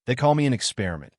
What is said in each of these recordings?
They call me an experiment,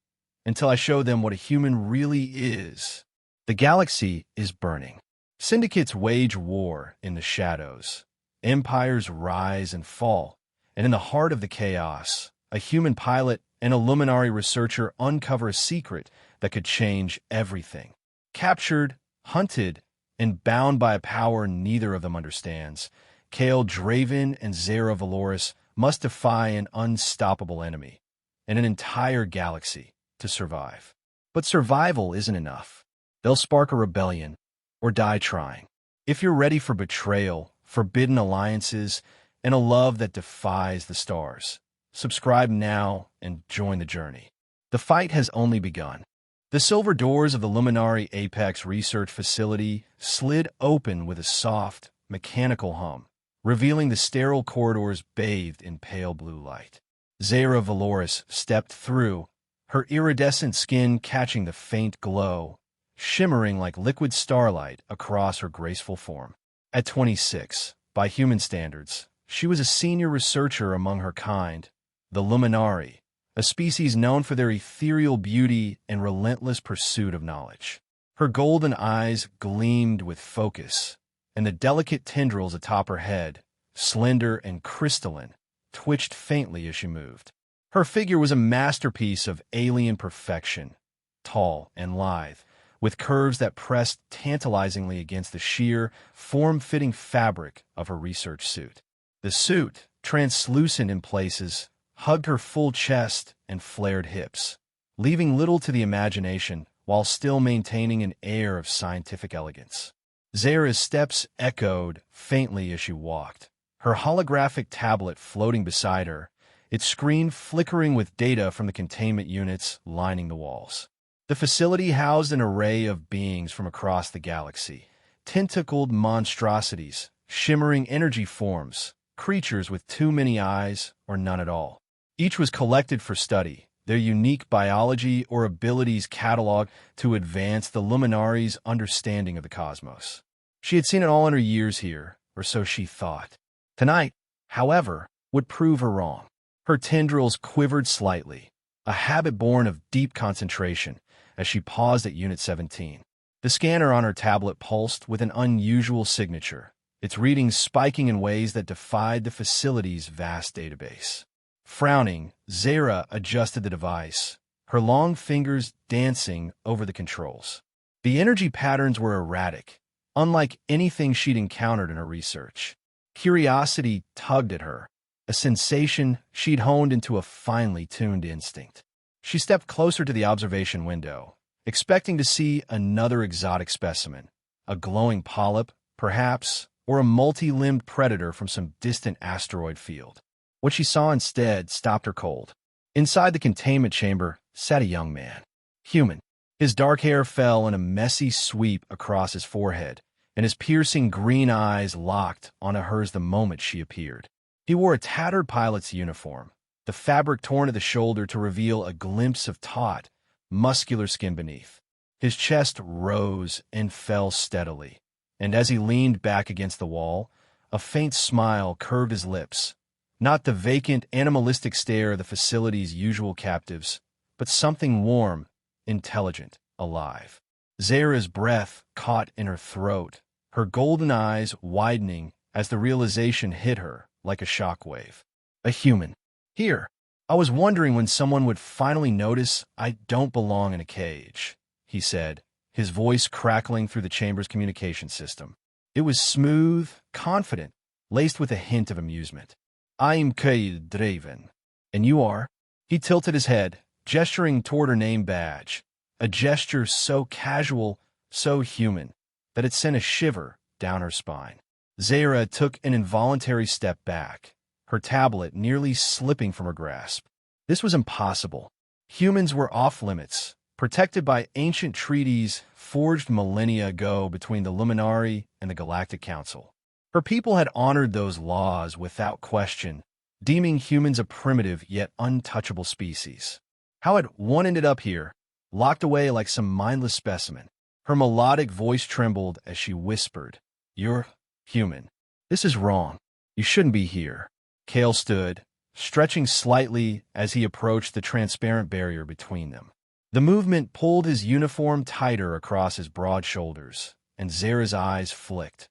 until I show them what a human really is. The galaxy is burning. Syndicates wage war in the shadows. Empires rise and fall, and in the heart of the chaos, a human pilot and a Luminari researcher uncover a secret that could change everything. Captured, hunted, and bound by a power neither of them understands, Kael Draven and Zeyra Veloris must defy an unstoppable enemy and an entire galaxy to survive. But survival isn't enough. They'll spark a rebellion or die trying. If you're ready for betrayal, forbidden alliances, and a love that defies the stars, subscribe now and join the journey. The fight has only begun. The silver doors of the Luminari Apex Research Facility slid open with a soft, mechanical hum, revealing the sterile corridors bathed in pale blue light. Zeyra Veloris stepped through, her iridescent skin catching the faint glow, shimmering like liquid starlight across her graceful form. At 26, by human standards, she was a senior researcher among her kind, the Luminari, a species known for their ethereal beauty and relentless pursuit of knowledge. Her golden eyes gleamed with focus, and the delicate tendrils atop her head, slender and crystalline, twitched faintly as she moved. Her figure was a masterpiece of alien perfection, tall and lithe, with curves that pressed tantalizingly against the sheer, form-fitting fabric of her research suit. The suit, translucent in places, hugged her full chest and flared hips, leaving little to the imagination while still maintaining an air of scientific elegance. Zeyra's steps echoed faintly as she walked, her holographic tablet floating beside her, its screen flickering with data from the containment units lining the walls. The facility housed an array of beings from across the galaxy, tentacled monstrosities, shimmering energy forms, creatures with too many eyes or none at all. Each was collected for study, their unique biology or abilities cataloged to advance the Luminari's understanding of the cosmos. She had seen it all in her years here, or so she thought. Tonight, however, would prove her wrong. Her tendrils quivered slightly, a habit born of deep concentration, as she paused at Unit 17. The scanner on her tablet pulsed with an unusual signature, its readings spiking in ways that defied the facility's vast database. Frowning, Zeyra adjusted the device, her long fingers dancing over the controls. The energy patterns were erratic, unlike anything she'd encountered in her research. Curiosity tugged at her, a sensation she'd honed into a finely tuned instinct. She stepped closer to the observation window, expecting to see another exotic specimen, a glowing polyp, perhaps, or a multi-limbed predator from some distant asteroid field. What she saw instead stopped her cold. Inside the containment chamber sat a young man, human. His dark hair fell in a messy sweep across his forehead, and his piercing green eyes locked onto hers the moment she appeared. He wore a tattered pilot's uniform, the fabric torn at the shoulder to reveal a glimpse of taut, muscular skin beneath. His chest rose and fell steadily, and as he leaned back against the wall, a faint smile curved his lips, not the vacant, animalistic stare of the facility's usual captives, but something warm, intelligent, alive. Zeyra's breath caught in her throat, her golden eyes widening as the realization hit her like a shockwave. A human. Here, I was wondering when someone would finally notice I don't belong in a cage, he said, his voice crackling through the chamber's communication system. It was smooth, confident, laced with a hint of amusement. I'm Kael Draven. And you are? He tilted his head, gesturing toward her name badge, a gesture so casual, so human, that it sent a shiver down her spine. Zeyra took an involuntary step back, her tablet nearly slipping from her grasp. This was impossible. Humans were off-limits, protected by ancient treaties forged millennia ago between the Luminari and the Galactic Council. Her people had honored those laws without question, deeming humans a primitive yet untouchable species. How had one ended up here, locked away like some mindless specimen? Her melodic voice trembled as she whispered, "You're human. This is wrong. You shouldn't be here." Kael stood, stretching slightly as he approached the transparent barrier between them. The movement pulled his uniform tighter across his broad shoulders, and Zeyra's eyes flicked,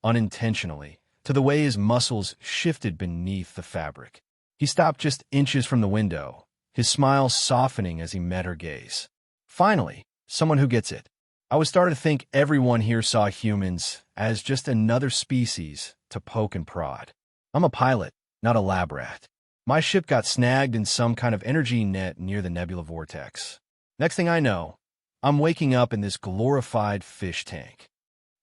unintentionally, to the way his muscles shifted beneath the fabric. He stopped just inches from the window, his smile softening as he met her gaze. Finally, someone who gets it. I was starting to think everyone here saw humans as just another species to poke and prod. I'm a pilot, not a lab rat. My ship got snagged in some kind of energy net near the nebula vortex. Next thing I know, I'm waking up in this glorified fish tank.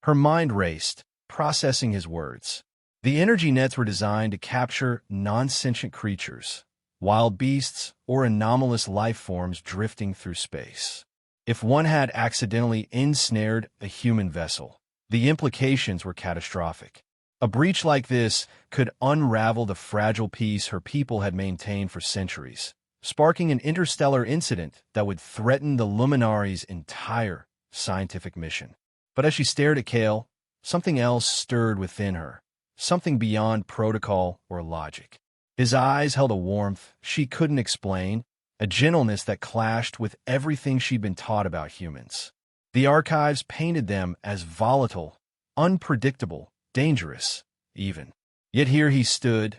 Her mind raced, processing his words. The energy nets were designed to capture non-sentient creatures, wild beasts, or anomalous life forms drifting through space. If one had accidentally ensnared a human vessel, the implications were catastrophic. A breach like this could unravel the fragile peace her people had maintained for centuries, sparking an interstellar incident that would threaten the Luminari's entire scientific mission. But as she stared at Kael, something else stirred within her, something beyond protocol or logic. His eyes held a warmth she couldn't explain, a gentleness that clashed with everything she'd been taught about humans. The archives painted them as volatile, unpredictable, dangerous, even. Yet here he stood,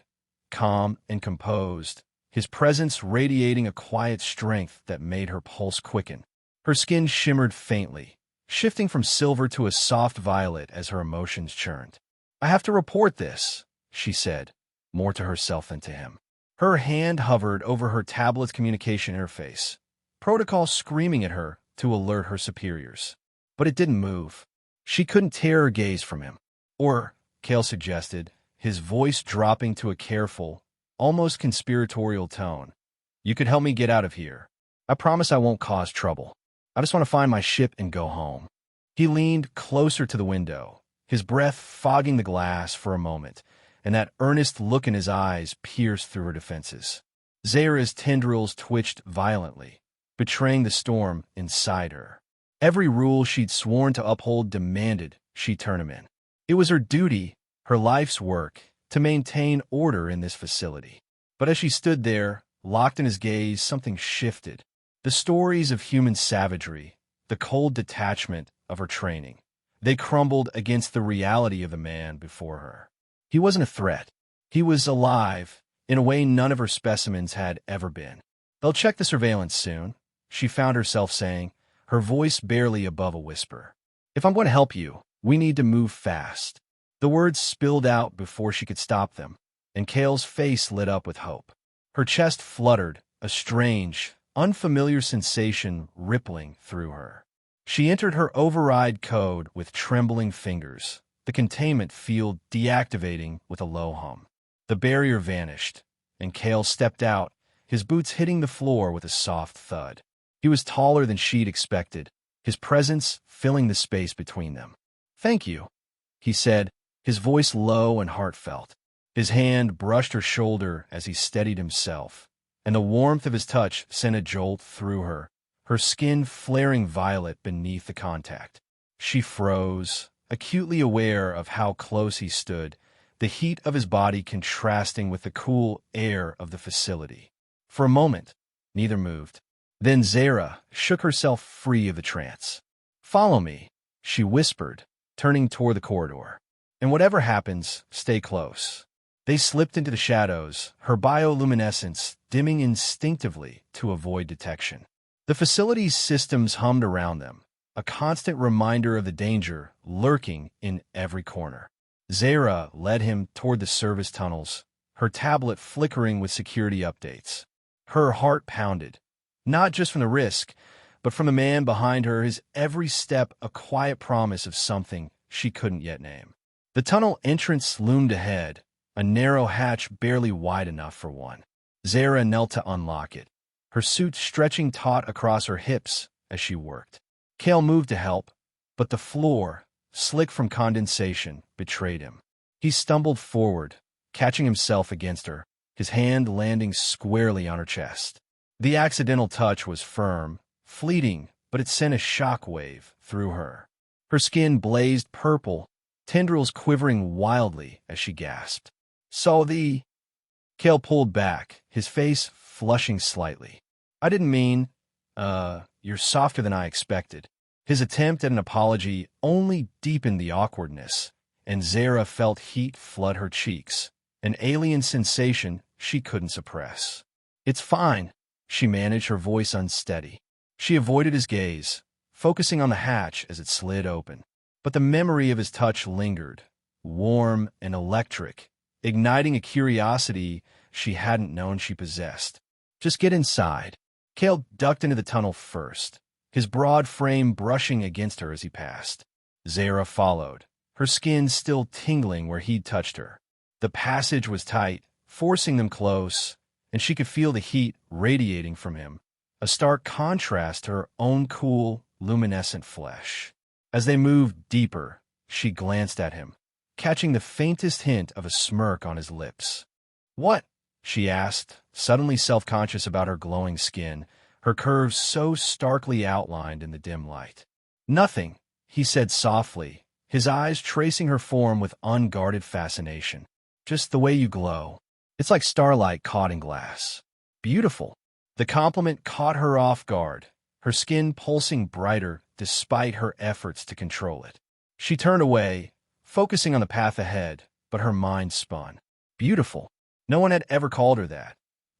calm and composed, his presence radiating a quiet strength that made her pulse quicken. Her skin shimmered faintly, shifting from silver to a soft violet as her emotions churned. "I have to report this," she said, more to herself than to him. Her hand hovered over her tablet's communication interface, protocol screaming at her to alert her superiors. But it didn't move. She couldn't tear her gaze from him. "Or," Kael suggested, his voice dropping to a careful, almost conspiratorial tone, "you could help me get out of here. I promise I won't cause trouble. I just want to find my ship and go home." He leaned closer to the window, his breath fogging the glass for a moment, and that earnest look in his eyes pierced through her defenses. Zeyra's tendrils twitched violently, betraying the storm inside her. Every rule she'd sworn to uphold demanded she turn him in. It was her duty, her life's work, to maintain order in this facility. But as she stood there, locked in his gaze, something shifted. The stories of human savagery, the cold detachment of her training, they crumbled against the reality of the man before her. He wasn't a threat. He was alive, in a way none of her specimens had ever been. "They'll check the surveillance soon," she found herself saying, her voice barely above a whisper. "If I'm going to help you, we need to move fast." The words spilled out before she could stop them, and Kael's face lit up with hope. Her chest fluttered, a strange, unfamiliar sensation rippling through her. She entered her override code with trembling fingers, the containment field deactivating with a low hum. The barrier vanished, and Kael stepped out, his boots hitting the floor with a soft thud. He was taller than she'd expected, his presence filling the space between them. "Thank you," he said, his voice low and heartfelt. His hand brushed her shoulder as he steadied himself, and the warmth of his touch sent a jolt through her, her skin flaring violet beneath the contact. She froze, acutely aware of how close he stood, the heat of his body contrasting with the cool air of the facility. For a moment, neither moved. Then Zeyra shook herself free of the trance. "Follow me," she whispered, turning toward the corridor. "And whatever happens, stay close." They slipped into the shadows, her bioluminescence dimming instinctively to avoid detection. The facility's systems hummed around them, a constant reminder of the danger lurking in every corner. Zeyra led him toward the service tunnels, her tablet flickering with security updates. Her heart pounded, not just from the risk, but from the man behind her, his every step a quiet promise of something she couldn't yet name. The tunnel entrance loomed ahead, a narrow hatch barely wide enough for one. Zeyra knelt to unlock it, her suit stretching taut across her hips as she worked. Kael moved to help, but the floor, slick from condensation, betrayed him. He stumbled forward, catching himself against her, his hand landing squarely on her chest. The accidental touch was firm, fleeting, but it sent a shock wave through her. Her skin blazed purple, tendrils quivering wildly as she gasped. "So the..." Kael pulled back, his face flushing slightly. I didn't mean, you're softer than I expected. His attempt at an apology only deepened the awkwardness, and Zeyra felt heat flood her cheeks, an alien sensation she couldn't suppress. It's fine, she managed, her voice unsteady. She avoided his gaze, focusing on the hatch as it slid open. But the memory of his touch lingered, warm and electric, igniting a curiosity she hadn't known she possessed. Just get inside. Kael ducked into the tunnel first, his broad frame brushing against her as he passed. Zeyra followed, her skin still tingling where he'd touched her. The passage was tight, forcing them close, and she could feel the heat radiating from him, a stark contrast to her own cool, luminescent flesh. As they moved deeper, she glanced at him, catching the faintest hint of a smirk on his lips. "What?" she asked, suddenly self-conscious about her glowing skin, her curves so starkly outlined in the dim light. "Nothing," he said softly, his eyes tracing her form with unguarded fascination. "Just the way you glow. It's like starlight caught in glass. Beautiful." The compliment caught her off guard, her skin pulsing brighter despite her efforts to control it. She turned away, focusing on the path ahead, but her mind spun. Beautiful. No one had ever called her that.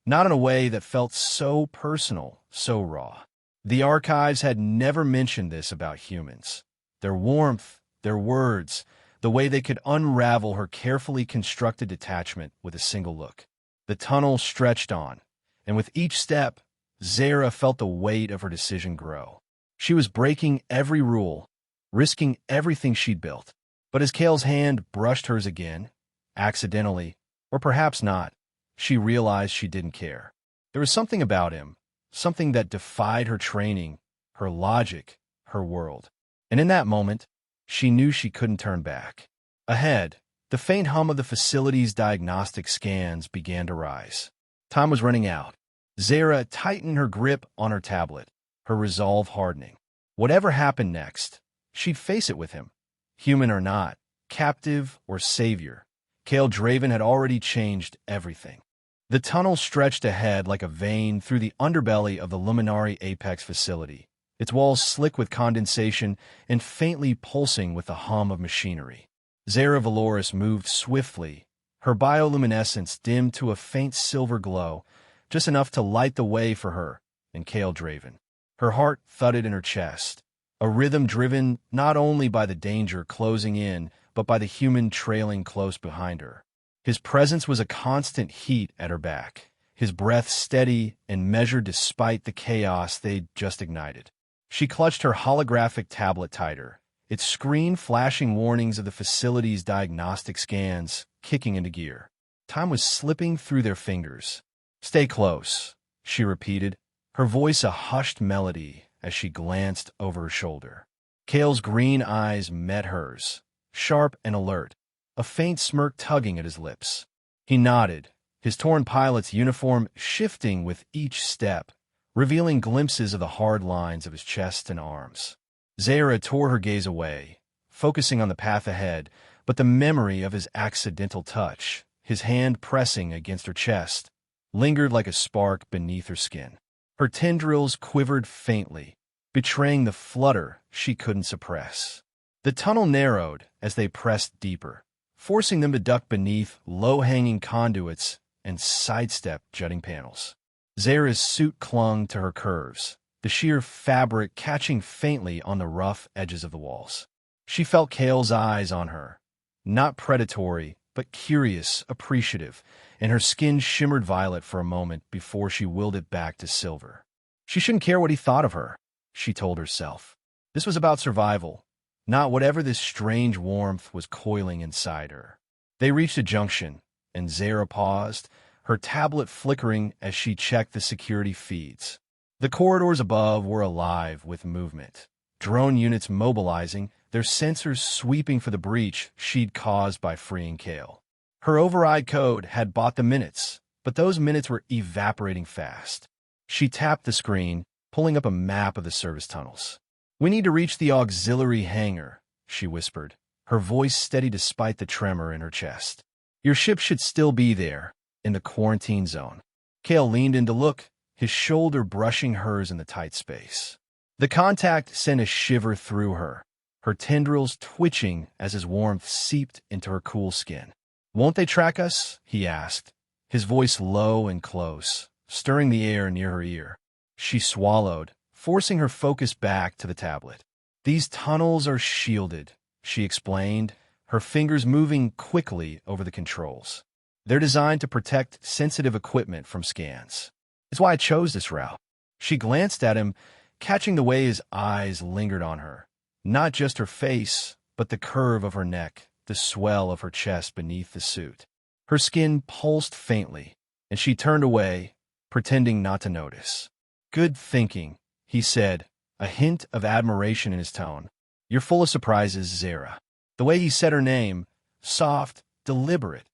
Not in a way that felt so personal, so raw. The archives had never mentioned this about humans. Their warmth, their words, the way they could unravel her carefully constructed detachment with a single look. The tunnel stretched on, and with each step, Zeyra felt the weight of her decision grow. She was breaking every rule, risking everything she'd built. But as Kael's hand brushed hers again, accidentally, or perhaps not, she realized she didn't care. There was something about him, something that defied her training, her logic, her world. And in that moment, she knew she couldn't turn back. Ahead, the faint hum of the facility's diagnostic scans began to rise. Time was running out. Zeyra tightened her grip on her tablet, her resolve hardening. Whatever happened next, she'd face it with him. Human or not, captive or savior, Kael Draven had already changed everything. The tunnel stretched ahead like a vein through the underbelly of the Luminari Apex facility, its walls slick with condensation and faintly pulsing with the hum of machinery. Zeyra Veloris moved swiftly, her bioluminescence dimmed to a faint silver glow, just enough to light the way for her and Kael Draven. Her heart thudded in her chest, a rhythm driven not only by the danger closing in, but by the human trailing close behind her. His presence was a constant heat at her back, his breath steady and measured despite the chaos they'd just ignited. She clutched her holographic tablet tighter, its screen flashing warnings of the facility's diagnostic scans kicking into gear. Time was slipping through their fingers. "Stay close," she repeated, her voice a hushed melody as she glanced over her shoulder. Kael's green eyes met hers, sharp and alert, a faint smirk tugging at his lips. He nodded, his torn pilot's uniform shifting with each step, revealing glimpses of the hard lines of his chest and arms. Zeyra tore her gaze away, focusing on the path ahead, but the memory of his accidental touch, his hand pressing against her chest, lingered like a spark beneath her skin. Her tendrils quivered faintly, betraying the flutter she couldn't suppress. The tunnel narrowed as they pressed deeper, forcing them to duck beneath low-hanging conduits and sidestep jutting panels. Zeyra's suit clung to her curves, the sheer fabric catching faintly on the rough edges of the walls. She felt Kael's eyes on her, not predatory, but curious, appreciative, and her skin shimmered violet for a moment before she willed it back to silver. She shouldn't care what he thought of her, she told herself. This was about survival, not whatever this strange warmth was coiling inside her. They reached a junction, and Zeyra paused, her tablet flickering as she checked the security feeds. The corridors above were alive with movement, drone units mobilizing, their sensors sweeping for the breach she'd caused by freeing Kael. Her override code had bought the minutes, but those minutes were evaporating fast. She tapped the screen, pulling up a map of the service tunnels. "We need to reach the auxiliary hangar," she whispered, her voice steady despite the tremor in her chest. "Your ship should still be there." in the quarantine zone. Kael leaned in to look, his shoulder brushing hers in the tight space. The contact sent a shiver through her, her tendrils twitching as his warmth seeped into her cool skin. "Won't they track us?" he asked, his voice low and close, stirring the air near her ear. She swallowed, forcing her focus back to the tablet. "These tunnels are shielded," she explained, her fingers moving quickly over the controls. "They're designed to protect sensitive equipment from scans. It's why I chose this route." She glanced at him, catching the way his eyes lingered on her. Not just her face, but the curve of her neck, the swell of her chest beneath the suit. Her skin pulsed faintly, and she turned away, pretending not to notice. "Good thinking," he said, a hint of admiration in his tone. "You're full of surprises, Zeyra." The way he said her name, soft, deliberate,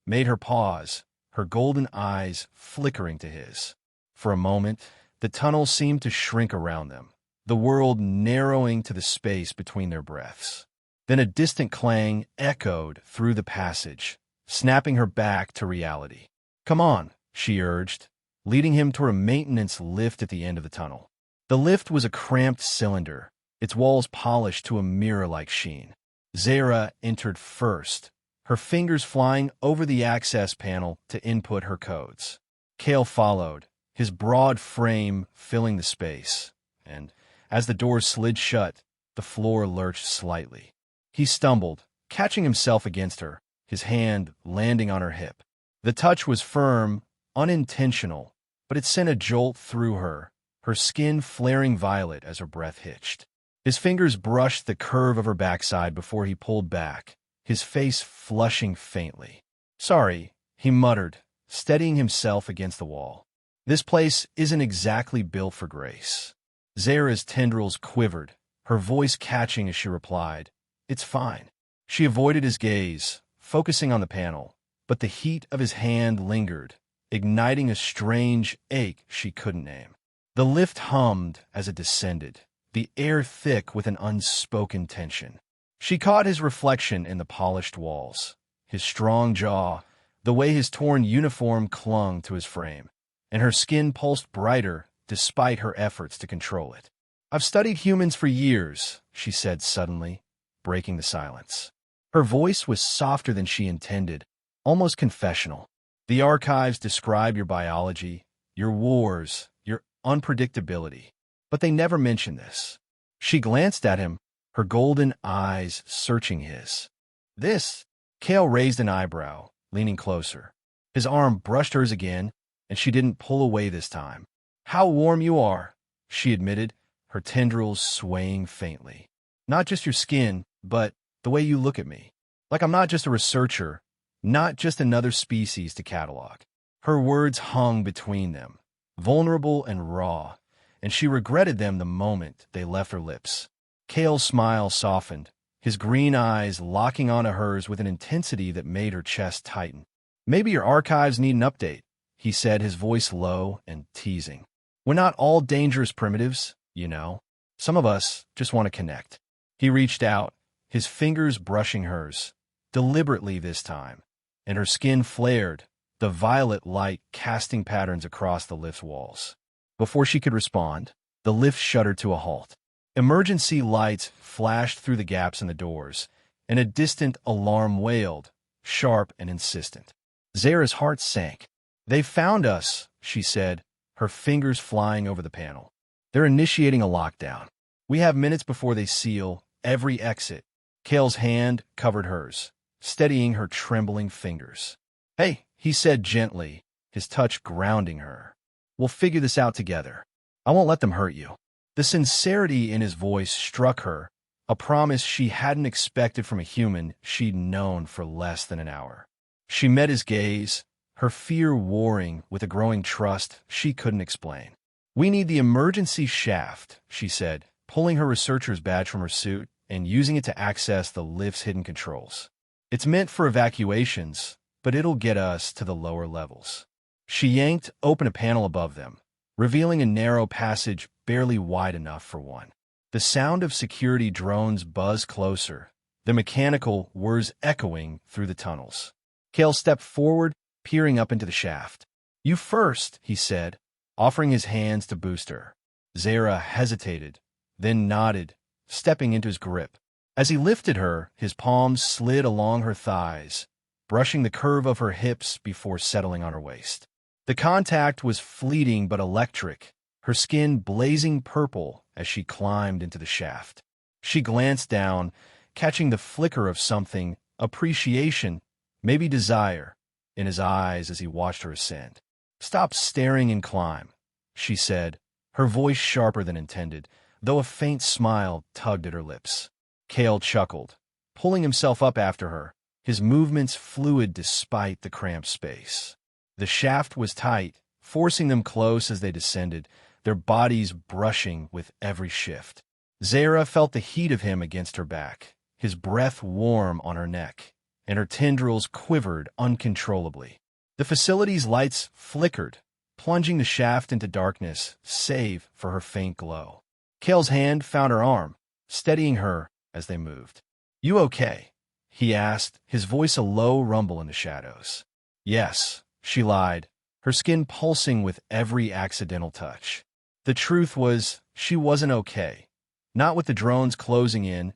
made her pause, her golden eyes flickering to his. For a moment, the tunnel seemed to shrink around them, the world narrowing to the space between their breaths. Then a distant clang echoed through the passage, snapping her back to reality. "Come on," she urged, leading him toward a maintenance lift at the end of the tunnel. The lift was a cramped cylinder, its walls polished to a mirror-like sheen. Zeyra entered first, her fingers flying over the access panel to input her codes. Kael followed, his broad frame filling the space, and as the door slid shut, the floor lurched slightly. He stumbled, catching himself against her, his hand landing on her hip. The touch was firm, unintentional, but it sent a jolt through her, her skin flaring violet as her breath hitched. His fingers brushed the curve of her backside before he pulled back, his face flushing faintly. "Sorry," he muttered, steadying himself against the wall. "This place isn't exactly built for grace." Zeyra's tendrils quivered, her voice catching as she replied, "It's fine." She avoided his gaze, focusing on the panel, but the heat of his hand lingered, igniting a strange ache she couldn't name. The lift hummed as it descended, the air thick with an unspoken tension. She caught his reflection in the polished walls, his strong jaw, the way his torn uniform clung to his frame, and her skin pulsed brighter despite her efforts to control it. "I've studied humans for years," she said suddenly, breaking the silence. Her voice was softer than she intended, almost confessional. "The archives describe your biology, your wars, your unpredictability, but they never mention this." She glanced at him, her golden eyes searching his. "This?" Kael raised an eyebrow, leaning closer. His arm brushed hers again, and she didn't pull away this time. "How warm you are," she admitted, her tendrils swaying faintly. "Not just your skin, but the way you look at me. Like I'm not just a researcher, not just another species to catalog." Her words hung between them, vulnerable and raw, and she regretted them the moment they left her lips. Kael's smile softened, his green eyes locking onto hers with an intensity that made her chest tighten. "Maybe your archives need an update," he said, his voice low and teasing. "We're not all dangerous primitives, you know. Some of us just want to connect." He reached out, his fingers brushing hers, deliberately this time, and her skin flared, the violet light casting patterns across the lift's walls. Before she could respond, the lift shuddered to a halt. Emergency lights flashed through the gaps in the doors, and a distant alarm wailed, sharp and insistent. Zeyra's heart sank. "They found us," she said, her fingers flying over the panel. "They're initiating a lockdown. We have minutes before they seal every exit." Kael's hand covered hers, steadying her trembling fingers. "Hey," he said gently, his touch grounding her. "We'll figure this out together. I won't let them hurt you." The sincerity in his voice struck her, a promise she hadn't expected from a human she'd known for less than an hour. She met his gaze, her fear warring with a growing trust she couldn't explain. "We need the emergency shaft," she said, pulling her researcher's badge from her suit and using it to access the lift's hidden controls. "It's meant for evacuations, but it'll get us to the lower levels." She yanked open a panel above them, revealing a narrow passage barely wide enough for one. The sound of security drones buzzed closer, their mechanical whirs echoing through the tunnels. Kael stepped forward, peering up into the shaft. "You first," he said, offering his hands to boost her. Zeyra hesitated, then nodded, stepping into his grip. As he lifted her, his palms slid along her thighs, brushing the curve of her hips before settling on her waist. The contact was fleeting but electric, her skin blazing purple as she climbed into the shaft. She glanced down, catching the flicker of something, appreciation, maybe desire, in his eyes as he watched her ascend. "Stop staring and climb," she said, her voice sharper than intended, though a faint smile tugged at her lips. Kael chuckled, pulling himself up after her, his movements fluid despite the cramped space. The shaft was tight, forcing them close as they descended, their bodies brushing with every shift. Zeyra felt the heat of him against her back, his breath warm on her neck, and her tendrils quivered uncontrollably. The facility's lights flickered, plunging the shaft into darkness, save for her faint glow. Kael's hand found her arm, steadying her as they moved. "You okay?" he asked, his voice a low rumble in the shadows. "Yes," she lied, her skin pulsing with every accidental touch. The truth was, she wasn't okay. Not with the drones closing in,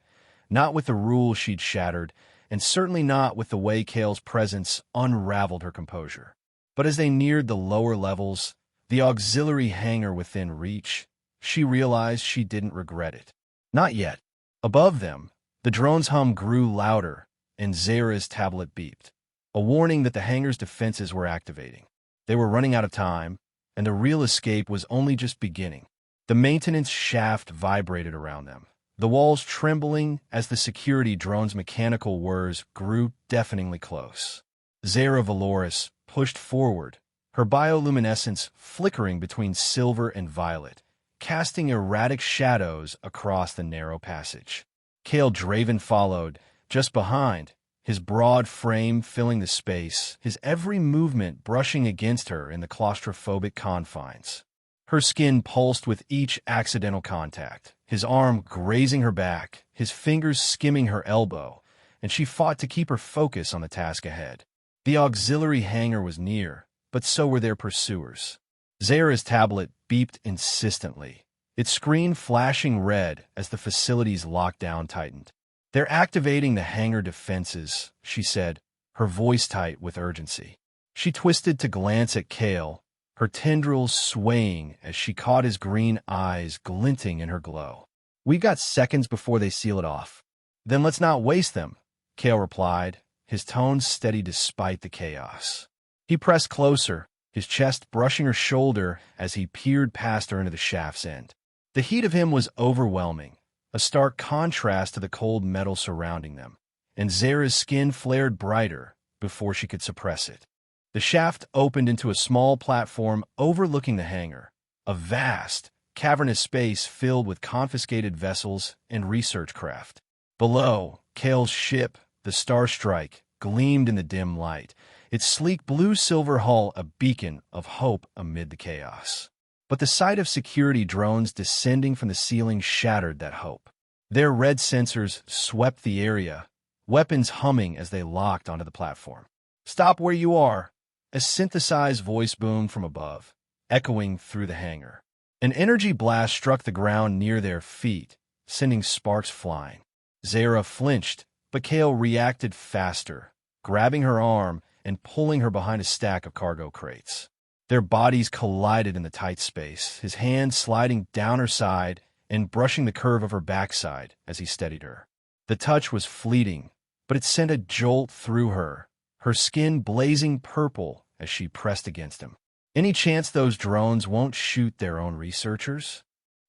not with the rules she'd shattered, and certainly not with the way Kael's presence unraveled her composure. But as they neared the lower levels, the auxiliary hangar within reach, she realized she didn't regret it. Not yet. Above them, the drone's hum grew louder, and Zeyra's tablet beeped, a warning that the hangar's defenses were activating. They were running out of time, and the real escape was only just beginning. The maintenance shaft vibrated around them, the walls trembling as the security drone's mechanical whirs grew deafeningly close. Zeyra Veloris pushed forward, her bioluminescence flickering between silver and violet, casting erratic shadows across the narrow passage. Kael Draven followed, just behind, his broad frame filling the space, his every movement brushing against her in the claustrophobic confines. Her skin pulsed with each accidental contact, his arm grazing her back, his fingers skimming her elbow, and she fought to keep her focus on the task ahead. The auxiliary hangar was near, but so were their pursuers. Zeyra's tablet beeped insistently, its screen flashing red as the facility's lockdown tightened. "They're activating the hangar defenses," she said, her voice tight with urgency. She twisted to glance at Kael, her tendrils swaying as she caught his green eyes glinting in her glow. "We've got seconds before they seal it off." "Then let's not waste them," Kael replied, his tone steady despite the chaos. He pressed closer, his chest brushing her shoulder as he peered past her into the shaft's end. The heat of him was overwhelming, a stark contrast to the cold metal surrounding them, and Zeyra's skin flared brighter before she could suppress it. The shaft opened into a small platform overlooking the hangar, a vast, cavernous space filled with confiscated vessels and research craft. Below, Kael's ship, the Starstrike, gleamed in the dim light, its sleek blue-silver hull a beacon of hope amid the chaos. But the sight of security drones descending from the ceiling shattered that hope. Their red sensors swept the area, weapons humming as they locked onto the platform. "Stop where you are," a synthesized voice boomed from above, echoing through the hangar. An energy blast struck the ground near their feet, sending sparks flying. Zeyra flinched, but Kael reacted faster, grabbing her arm and pulling her behind a stack of cargo crates. Their bodies collided in the tight space, his hand sliding down her side and brushing the curve of her backside as he steadied her. The touch was fleeting, but it sent a jolt through her, her skin blazing purple as she pressed against him. "Any chance those drones won't shoot their own researchers?"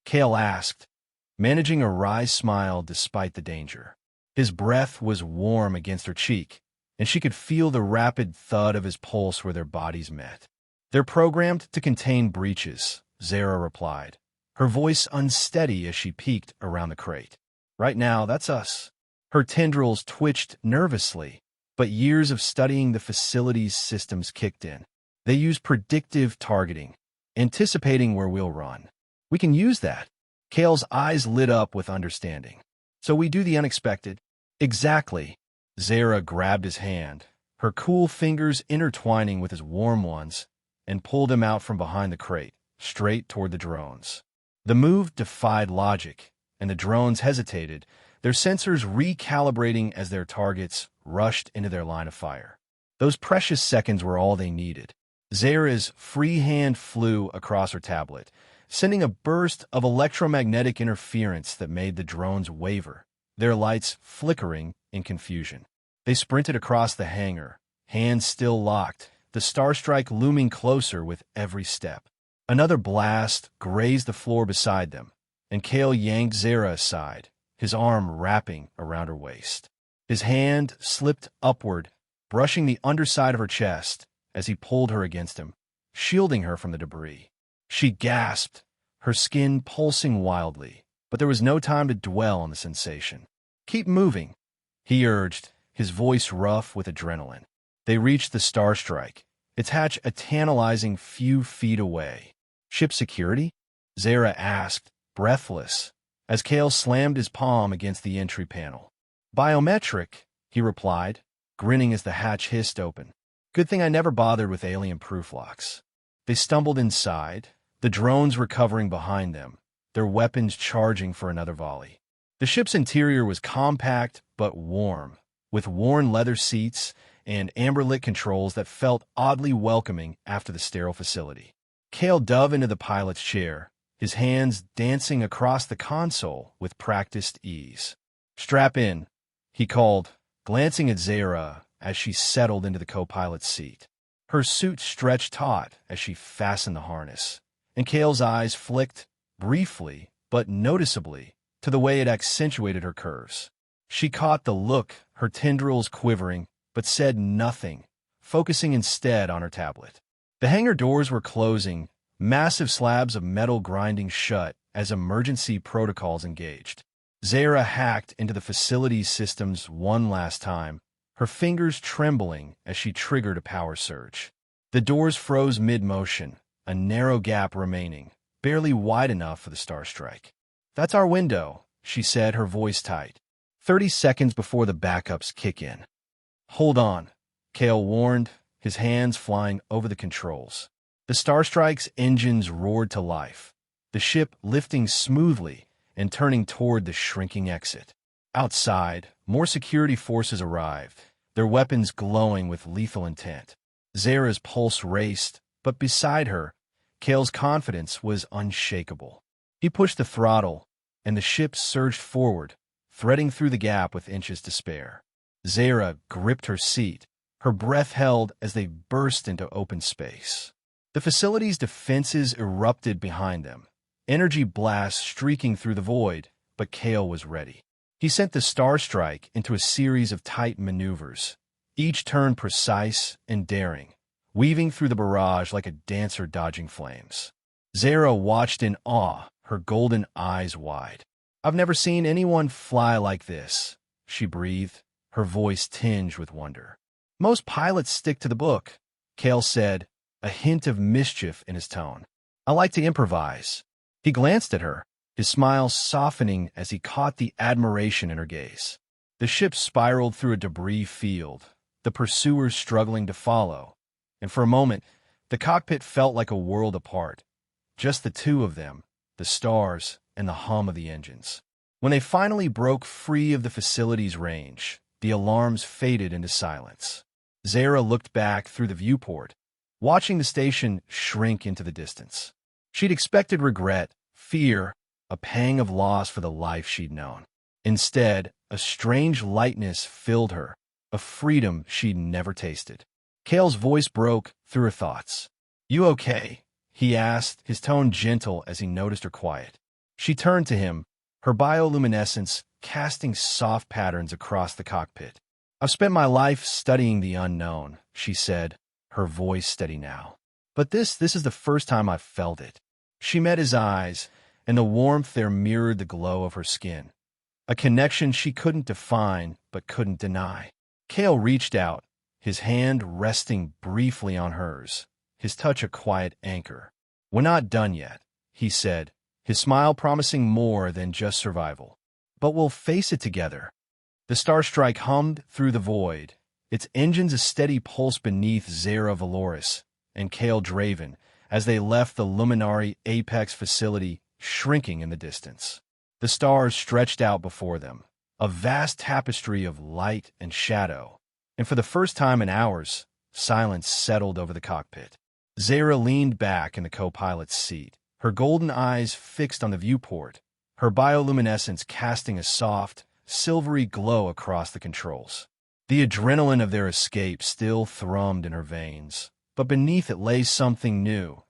Kael asked, managing a wry smile despite the danger. His breath was warm against her cheek, and she could feel the rapid thud of his pulse where their bodies met. "They're programmed to contain breaches," Zeyra replied, her voice unsteady as she peeked around the crate. "Right now, that's us." Her tendrils twitched nervously, but years of studying the facility's systems kicked in. They use predictive targeting, anticipating where we'll run. "We can use that." Kael's eyes lit up with understanding. "So we do the unexpected." "Exactly." Zeyra grabbed his hand, her cool fingers intertwining with his warm ones, and pulled him out from behind the crate, straight toward the drones. The move defied logic, and the drones hesitated, their sensors recalibrating as their targets rushed into their line of fire. Those precious seconds were all they needed. Zeyra's free hand flew across her tablet, sending a burst of electromagnetic interference that made the drones waver, their lights flickering in confusion. They sprinted across the hangar, hands still locked, the starstrike looming closer with every step. Another blast grazed the floor beside them, and Kael yanked Zeyra aside, his arm wrapping around her waist. His hand slipped upward, brushing the underside of her chest as he pulled her against him, shielding her from the debris. She gasped, her skin pulsing wildly, but there was no time to dwell on the sensation. "Keep moving," he urged, his voice rough with adrenaline. They reached the starstrike, its hatch a tantalizing few feet away. "Ship security?" Zeyra asked, breathless, as Kael slammed his palm against the entry panel. "Biometric," he replied, grinning as the hatch hissed open. "Good thing I never bothered with alien-proof locks." They stumbled inside, the drones recovering behind them, their weapons charging for another volley. The ship's interior was compact but warm, with worn leather seats and amber-lit controls that felt oddly welcoming after the sterile facility. Kael dove into the pilot's chair, his hands dancing across the console with practiced ease. "Strap in," he called, glancing at Zeyra as she settled into the co-pilot's seat. Her suit stretched taut as she fastened the harness, and Kael's eyes flicked, briefly but noticeably, to the way it accentuated her curves. She caught the look, her tendrils quivering, but said nothing, focusing instead on her tablet. The hangar doors were closing, massive slabs of metal grinding shut as emergency protocols engaged. Zeyra hacked into the facility's systems one last time, her fingers trembling as she triggered a power surge. The doors froze mid-motion, a narrow gap remaining, barely wide enough for the starstrike. "That's our window," she said, her voice tight. 30 seconds before the backups kick in. "Hold on," Kael warned, his hands flying over the controls. The starstrike's engines roared to life, the ship lifting smoothly and turning toward the shrinking exit. Outside, more security forces arrived, their weapons glowing with lethal intent. Zeyra's pulse raced, but beside her, Kael's confidence was unshakable. He pushed the throttle, and the ship surged forward, threading through the gap with inches to spare. Zeyra gripped her seat, her breath held as they burst into open space. The facility's defenses erupted behind them, energy blasts streaking through the void, but Kael was ready. He sent the starstrike into a series of tight maneuvers, each turn precise and daring, weaving through the barrage like a dancer dodging flames. Zeyra watched in awe, her golden eyes wide. "I've never seen anyone fly like this," she breathed, her voice tinged with wonder. "Most pilots stick to the book," Kael said, a hint of mischief in his tone. "I like to improvise." He glanced at her, his smile softening as he caught the admiration in her gaze. The ship spiraled through a debris field, the pursuers struggling to follow, and for a moment, the cockpit felt like a world apart. Just the two of them, the stars and the hum of the engines. When they finally broke free of the facility's range, the alarms faded into silence. Zeyra looked back through the viewport, watching the station shrink into the distance. She'd expected regret, fear, a pang of loss for the life she'd known. Instead, a strange lightness filled her, a freedom she'd never tasted. Kael's voice broke through her thoughts. "You okay?" he asked, his tone gentle as he noticed her quiet. She turned to him, her bioluminescence casting soft patterns across the cockpit. "I've spent my life studying the unknown," she said, her voice steady now. "But this is the first time I've felt it." She met his eyes, and the warmth there mirrored the glow of her skin. A connection she couldn't define but couldn't deny. Kael reached out, his hand resting briefly on hers, his touch a quiet anchor. "We're not done yet," he said, his smile promising more than just survival. "But we'll face it together." The starstrike hummed through the void, its engines a steady pulse beneath Zeyra Veloris and Kael Draven as they left the Luminari Apex facility, shrinking in the distance. The stars stretched out before them, a vast tapestry of light and shadow, and for the first time in hours, silence settled over the cockpit. Zeyra leaned back in the co-pilot's seat, her golden eyes fixed on the viewport, her bioluminescence casting a soft, silvery glow across the controls. The adrenaline of their escape still thrummed in her veins, but beneath it lay something new,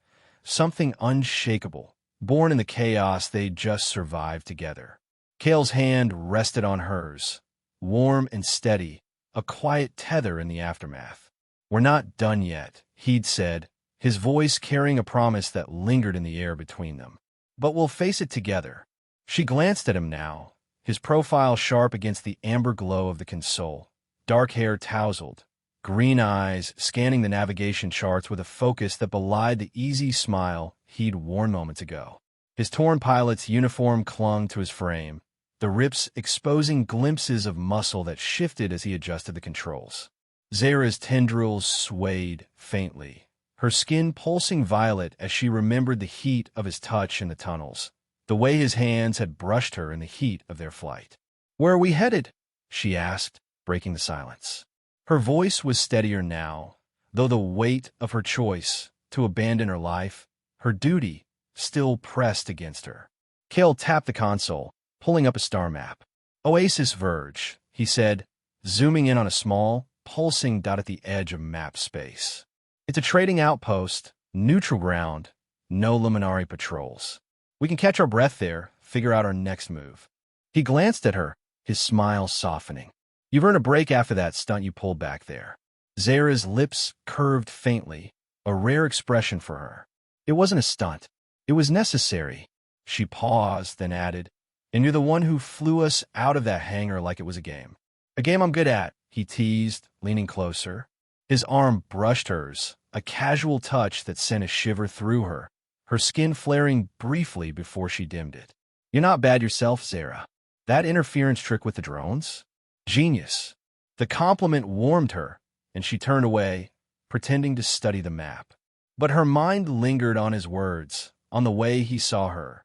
something unshakable, born in the chaos they'd just survived together. Kael's hand rested on hers, warm and steady, a quiet tether in the aftermath. "We're not done yet," he'd said, his voice carrying a promise that lingered in the air between them. "But we'll face it together." She glanced at him now, his profile sharp against the amber glow of the console, dark hair tousled, green eyes scanning the navigation charts with a focus that belied the easy smile he'd worn moments ago. His torn pilot's uniform clung to his frame, the rips exposing glimpses of muscle that shifted as he adjusted the controls. Zeyra's tendrils swayed faintly, her skin pulsing violet as she remembered the heat of his touch in the tunnels, the way his hands had brushed her in the heat of their flight. "Where are we headed?" she asked, breaking the silence. Her voice was steadier now, though the weight of her choice to abandon her life, her duty, still pressed against her. Kael tapped the console, pulling up a star map. "Oasis Verge," he said, zooming in on a small, pulsing dot at the edge of map space. "It's a trading outpost, neutral ground, no Luminari patrols. We can catch our breath there, figure out our next move." He glanced at her, his smile softening. "You've earned a break after that stunt you pulled back there." Zeyra's lips curved faintly, a rare expression for her. "It wasn't a stunt. It was necessary." She paused, then added, "And you're the one who flew us out of that hangar like it was a game." "A game I'm good at," he teased, leaning closer. His arm brushed hers, a casual touch that sent a shiver through her, her skin flaring briefly before she dimmed it. "You're not bad yourself, Zeyra. That interference trick with the drones? Genius." The compliment warmed her, and she turned away, pretending to study the map. But her mind lingered on his words, on the way he saw her,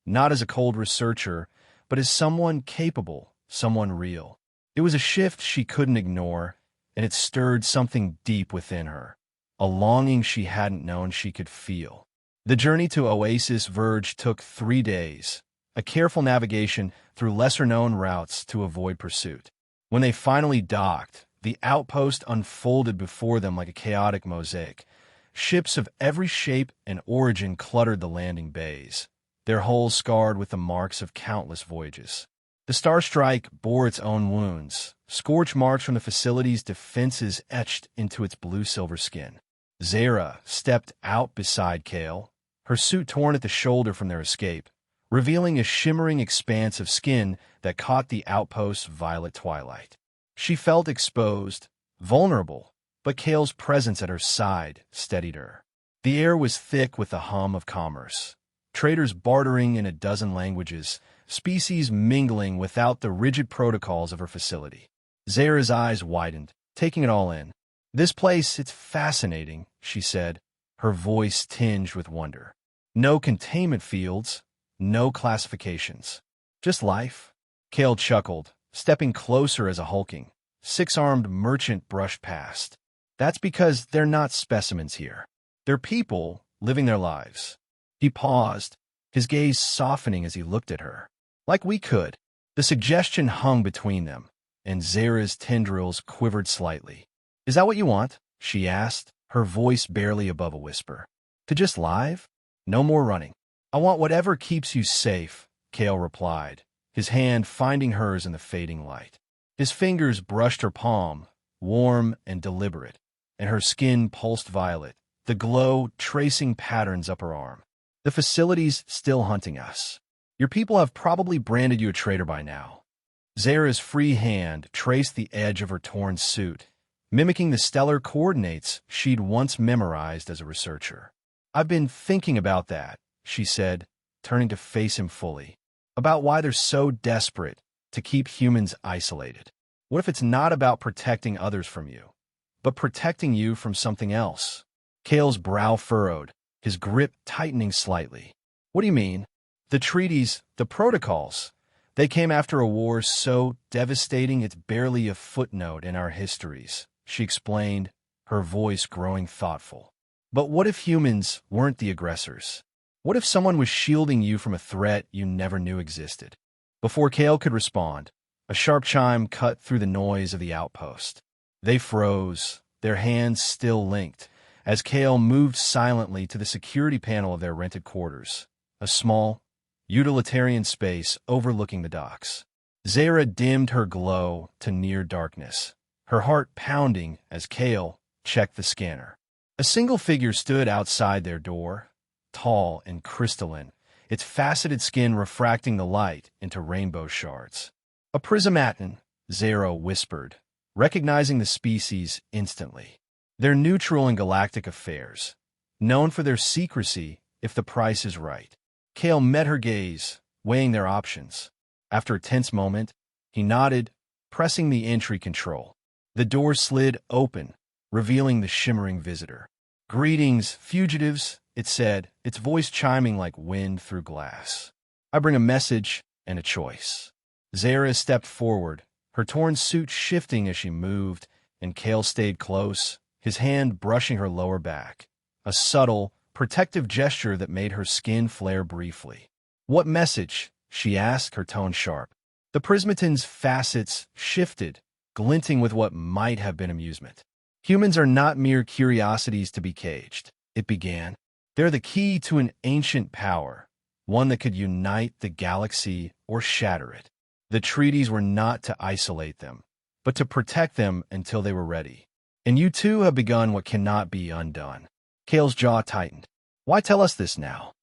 not as a cold researcher, but as someone capable, someone real. It was a shift she couldn't ignore, and it stirred something deep within her, a longing she hadn't known she could feel. The journey to Oasis Verge took 3 days, a careful navigation through lesser-known routes to avoid pursuit. When they finally docked, the outpost unfolded before them like a chaotic mosaic. Ships of every shape and origin cluttered the landing bays, their hulls scarred with the marks of countless voyages. The Star Strike bore its own wounds, scorch marks from the facility's defenses etched into its blue-silver skin. Zeyra stepped out beside Kael, her suit torn at the shoulder from their escape, revealing a shimmering expanse of skin that caught the outpost's violet twilight. She felt exposed, vulnerable, but Kael's presence at her side steadied her. The air was thick with the hum of commerce, traders bartering in a dozen languages, species mingling without the rigid protocols of her facility. Zeyra's eyes widened, taking it all in. "This place, it's fascinating," she said, her voice tinged with wonder. "No containment fields, no classifications. Just life." Kael chuckled, stepping closer as a hulking, six-armed merchant brushed past. "That's because they're not specimens here. They're people living their lives." He paused, his gaze softening as he looked at her. "Like we could." The suggestion hung between them, and Zeyra's tendrils quivered slightly. "Is that what you want?" she asked, her voice barely above a whisper. "To just live? No more running." "I want whatever keeps you safe," Kael replied, his hand finding hers in the fading light. His fingers brushed her palm, warm and deliberate, and her skin pulsed violet, the glow tracing patterns up her arm. "The facility's still hunting us. Your people have probably branded you a traitor by now." Zeyra's free hand traced the edge of her torn suit, mimicking the stellar coordinates she'd once memorized as a researcher. "I've been thinking about that," she said, turning to face him fully. "About why they're so desperate to keep humans isolated. What if it's not about protecting others from you, but protecting you from something else? Kael's brow furrowed, his grip tightening slightly. What do you mean? The treaties, the protocols. They came after a war so devastating it's barely a footnote in our histories, she explained, her voice growing thoughtful. But what if humans weren't the aggressors? What if someone was shielding you from a threat you never knew existed? Before Kael could respond, a sharp chime cut through the noise of the outpost. They froze, their hands still linked, as Kael moved silently to the security panel of their rented quarters, a small, utilitarian space overlooking the docks. Zeyra dimmed her glow to near darkness, her heart pounding as Kael checked the scanner. A single figure stood outside their door, tall and crystalline, its faceted skin refracting the light into rainbow shards. A prismaton, Zeyra whispered, recognizing the species instantly. They're neutral in galactic affairs, known for their secrecy if the price is right. Kael met her gaze, weighing their options. After a tense moment, he nodded, pressing the entry control. The door slid open, revealing the shimmering visitor. "Greetings, fugitives," it said, its voice chiming like wind through glass. "I bring a message and a choice." Zeyra stepped forward, her torn suit shifting as she moved, and Kael stayed close, his hand brushing her lower back. A subtle, protective gesture that made her skin flare briefly. "What message?" she asked, her tone sharp. The prismaton's facets shifted, glinting with what might have been amusement. "Humans are not mere curiosities to be caged," it began. "They're the key to an ancient power, one that could unite the galaxy or shatter it. The treaties were not to isolate them, but to protect them until they were ready. And you too have begun what cannot be undone." Kael's jaw tightened. "Why tell us this now?"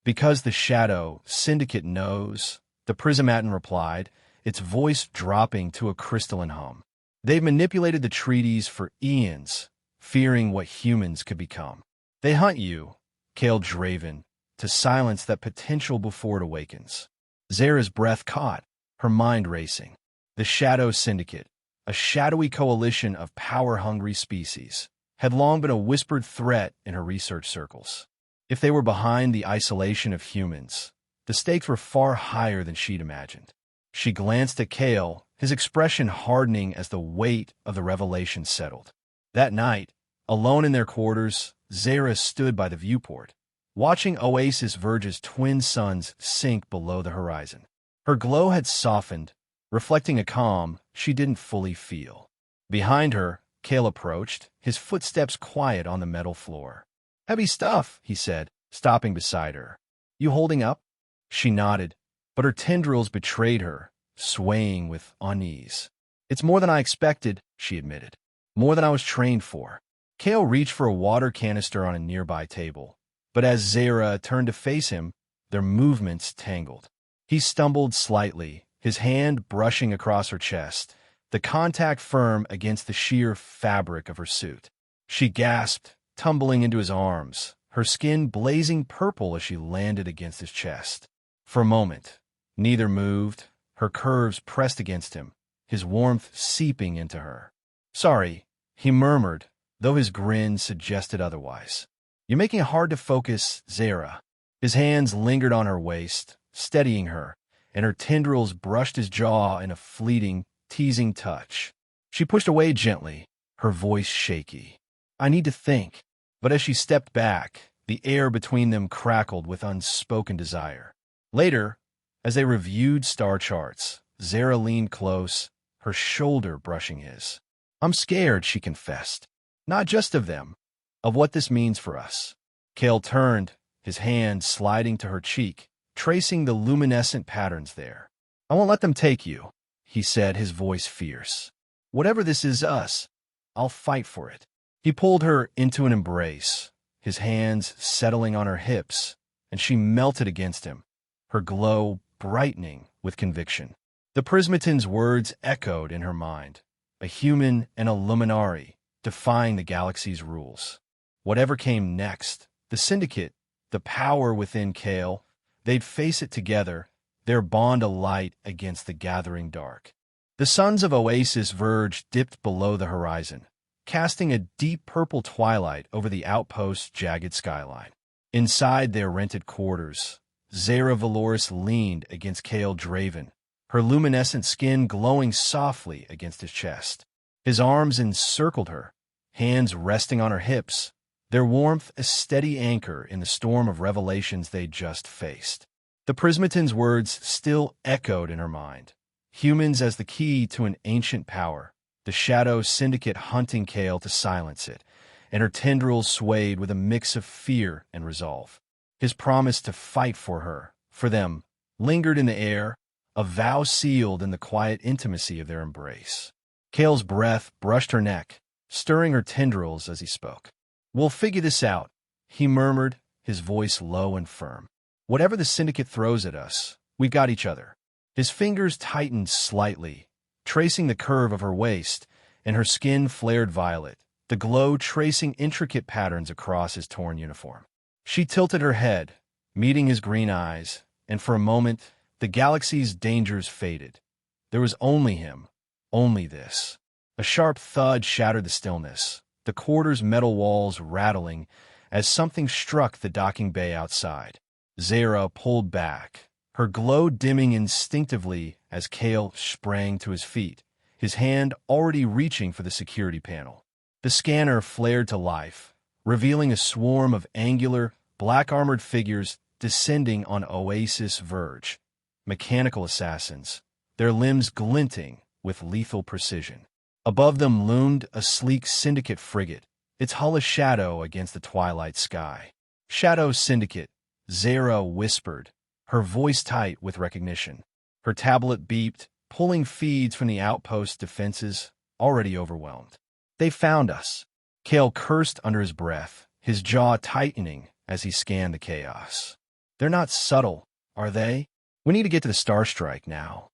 "Because the Shadow Syndicate knows," the prismaton replied, its voice dropping to a crystalline hum. "They've manipulated the treaties for eons, fearing what humans could become. They hunt you, Kael Draven, to silence that potential before it awakens." Zeyra's breath caught, her mind racing. The Shadow Syndicate, a shadowy coalition of power-hungry species, had long been a whispered threat in her research circles. If they were behind the isolation of humans, the stakes were far higher than she'd imagined. She glanced at Kael, his expression hardening as the weight of the revelation settled. That night, alone in their quarters, Zeyra stood by the viewport, watching Oasis Verge's twin suns sink below the horizon. Her glow had softened, reflecting a calm she didn't fully feel. Behind her, Kael approached, his footsteps quiet on the metal floor. "Heavy stuff," he said, stopping beside her. "You holding up?" She nodded, but her tendrils betrayed her, swaying with unease. "It's more than I expected," she admitted. "More than I was trained for." Kael reached for a water canister on a nearby table, but as Zeyra turned to face him, their movements tangled. He stumbled slightly, his hand brushing across her chest, the contact firm against the sheer fabric of her suit. She gasped, tumbling into his arms, her skin blazing purple as she landed against his chest. For a moment, neither moved, her curves pressed against him, his warmth seeping into her. "Sorry," he murmured, though his grin suggested otherwise. "You're making it hard to focus, Zeyra." His hands lingered on her waist, steadying her, and her tendrils brushed his jaw in a fleeting, teasing touch. She pushed away gently, her voice shaky. "I need to think." But as she stepped back, the air between them crackled with unspoken desire. Later, as they reviewed star charts, Zeyra leaned close, her shoulder brushing his. "I'm scared," she confessed. "Not just of them, of what this means for us." Kael turned, his hand sliding to her cheek, tracing the luminescent patterns there. "I won't let them take you," he said, his voice fierce. "Whatever this is us, I'll fight for it." He pulled her into an embrace, his hands settling on her hips, and she melted against him, her glow brightening with conviction. The prismaton's words echoed in her mind, a human and a Luminari, defying the galaxy's rules. Whatever came next, the Syndicate, the power within Kael, they'd face it together, their bond alight against the gathering dark. The suns of Oasis Verge dipped below the horizon, casting a deep purple twilight over the outpost's jagged skyline. Inside their rented quarters, Zeyra Veloris leaned against Kael Draven, her luminescent skin glowing softly against his chest. His arms encircled her, hands resting on her hips, their warmth a steady anchor in the storm of revelations they'd just faced. The Prismatin's words still echoed in her mind. Humans as the key to an ancient power, the shadow syndicate hunting Kael to silence it, and her tendrils swayed with a mix of fear and resolve. His promise to fight for her, for them, lingered in the air, a vow sealed in the quiet intimacy of their embrace. Kael's breath brushed her neck, stirring her tendrils as he spoke. "We'll figure this out," he murmured, his voice low and firm. "Whatever the Syndicate throws at us, we've got each other." His fingers tightened slightly, tracing the curve of her waist, and her skin flared violet, the glow tracing intricate patterns across his torn uniform. She tilted her head, meeting his green eyes, and for a moment, the galaxy's dangers faded. There was only him, only this. A sharp thud shattered the stillness, the quarter's metal walls rattling as something struck the docking bay outside. Zeyra pulled back, her glow dimming instinctively as Kael sprang to his feet, his hand already reaching for the security panel. The scanner flared to life, revealing a swarm of angular, black-armored figures descending on Oasis Verge, mechanical assassins, their limbs glinting with lethal precision. Above them loomed a sleek Syndicate frigate, its hull a shadow against the twilight sky. "Shadow Syndicate," Zeyra whispered, her voice tight with recognition. Her tablet beeped, pulling feeds from the outpost's defenses, already overwhelmed. "They found us." Kael cursed under his breath, his jaw tightening as he scanned the chaos. "They're not subtle, are they? We need to get to the Starstrike now."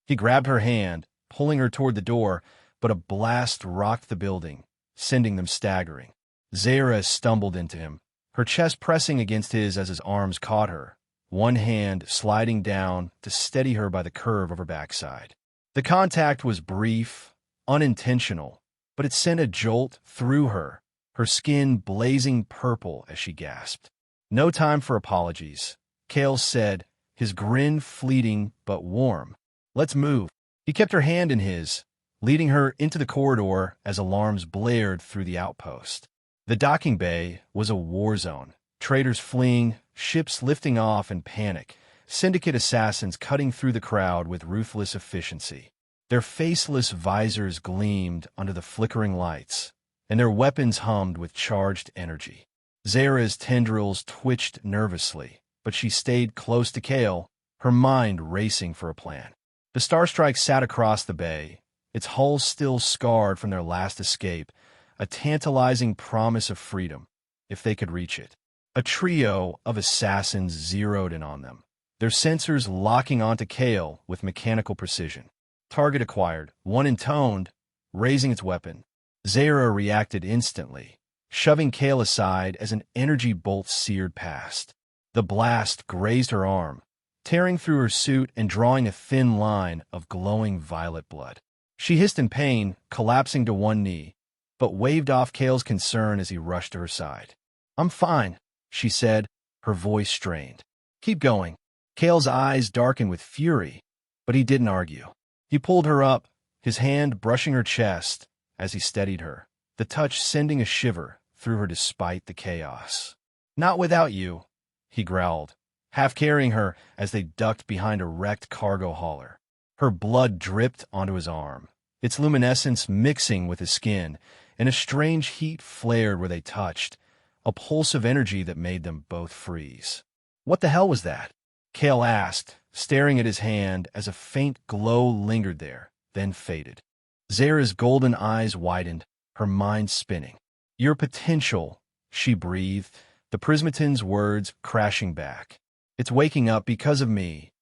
He grabbed her hand, pulling her toward the door, but a blast rocked the building, sending them staggering. Zeyra stumbled into him, her chest pressing against his as his arms caught her, one hand sliding down to steady her by the curve of her backside. The contact was brief, unintentional, but it sent a jolt through her, her skin blazing purple as she gasped. "No time for apologies," Kael said, his grin fleeting but warm. "Let's move." He kept her hand in his, leading her into the corridor as alarms blared through the outpost. The docking bay was a war zone, traders fleeing, ships lifting off in panic, Syndicate assassins cutting through the crowd with ruthless efficiency. Their faceless visors gleamed under the flickering lights, and their weapons hummed with charged energy. Zeyra's tendrils twitched nervously, but she stayed close to Kael, her mind racing for a plan. The Starstrike sat across the bay, its hull still scarred from their last escape, a tantalizing promise of freedom, if they could reach it. A trio of assassins zeroed in on them, their sensors locking onto Kael with mechanical precision. Target acquired, one intoned, raising its weapon. Zeyra reacted instantly, shoving Kael aside as an energy bolt seared past. The blast grazed her arm, tearing through her suit and drawing a thin line of glowing violet blood. She hissed in pain, collapsing to one knee, but waved off Kael's concern as he rushed to her side. "I'm fine," she said, her voice strained. "Keep going." Kael's eyes darkened with fury, but he didn't argue. He pulled her up, his hand brushing her chest as he steadied her, the touch sending a shiver through her despite the chaos. "Not without you," he growled, half carrying her as they ducked behind a wrecked cargo hauler. Her blood dripped onto his arm, its luminescence mixing with his skin, and a strange heat flared where they touched, a pulse of energy that made them both freeze. "What the hell was that?" Kael asked, staring at his hand as a faint glow lingered there, then faded. Zeyra's golden eyes widened, her mind spinning. "Your potential," she breathed, the Prismatin's words crashing back. "It's waking up because of me."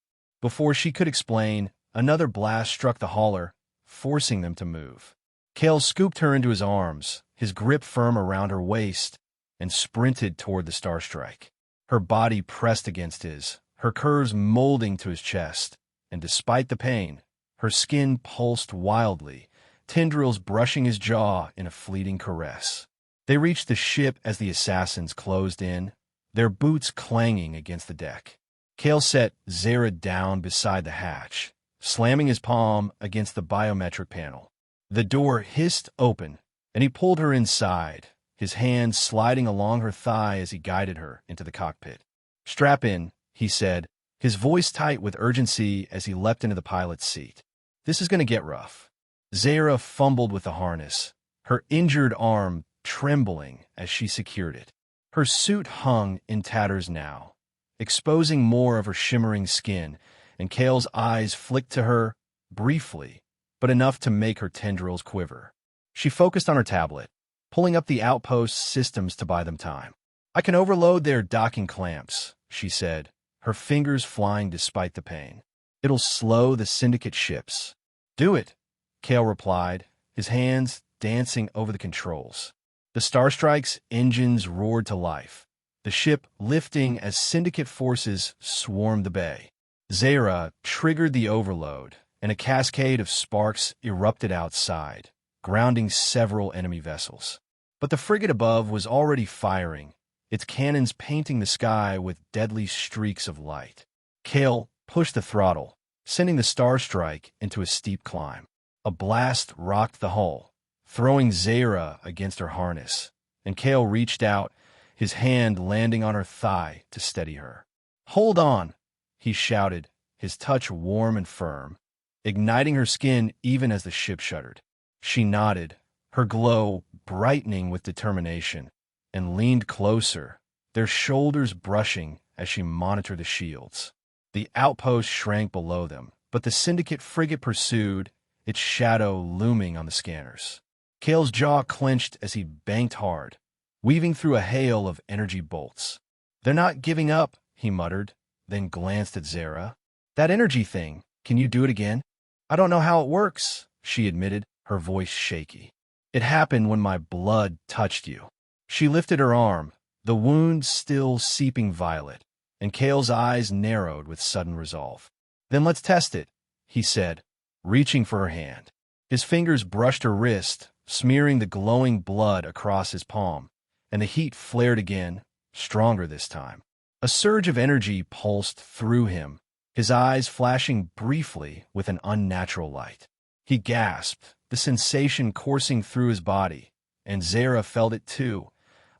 Before she could explain, another blast struck the hauler, forcing them to move. Kael scooped her into his arms, his grip firm around her waist, and sprinted toward the Starstrike. Her body pressed against his, her curves molding to his chest, and despite the pain, Her skin pulsed wildly, tendrils brushing his jaw in a fleeting caress. They reached the ship as the assassins closed in, their boots clanging against the deck. Kael set Zeyra down beside the hatch, slamming his palm against the biometric panel. The door hissed open, and he pulled her inside, his hand sliding along her thigh as he guided her into the cockpit. "Strap in," he said, his voice tight with urgency as he leapt into the pilot's seat. "This is going to get rough." Zeyra fumbled with the harness, her injured arm trembling as she secured it. Her suit hung in tatters now, exposing more of her shimmering skin, and Kael's eyes flicked to her, briefly, but enough to make her tendrils quiver. She focused on her tablet, pulling up the outpost systems to buy them time. "I can overload their docking clamps," she said, her fingers flying despite the pain. "It'll slow the Syndicate ships." "Do it," Kael replied, his hands dancing over the controls. The Starstrike's engines roared to life, the ship lifting as Syndicate forces swarmed the bay. Zeyra triggered the overload, and a cascade of sparks erupted outside, grounding several enemy vessels. But the frigate above was already firing, its cannons painting the sky with deadly streaks of light. Kael pushed the throttle, sending the Starstrike into a steep climb. A blast rocked the hull, throwing Zeyra against her harness, and Kael reached out, his hand landing on her thigh to steady her. "Hold on," he shouted, his touch warm and firm, igniting her skin even as the ship shuddered. She nodded, her glow brightening with determination, and leaned closer, their shoulders brushing as she monitored the shields. The outpost shrank below them, but the Syndicate frigate pursued, its shadow looming on the scanners. Kael's jaw clenched as he banked hard, weaving through a hail of energy bolts. "They're not giving up," he muttered, then glanced at Zeyra. "That energy thing, can you do it again?" "I don't know how it works," she admitted, her voice shaky. "It happened when my blood touched you." She lifted her arm, the wound still seeping violet, and Kael's eyes narrowed with sudden resolve. "Then let's test it," he said, reaching for her hand. His fingers brushed her wrist, smearing the glowing blood across his palm, and the heat flared again, stronger this time. A surge of energy pulsed through him, his eyes flashing briefly with an unnatural light. He gasped, the sensation coursing through his body, and Zeyra felt it too,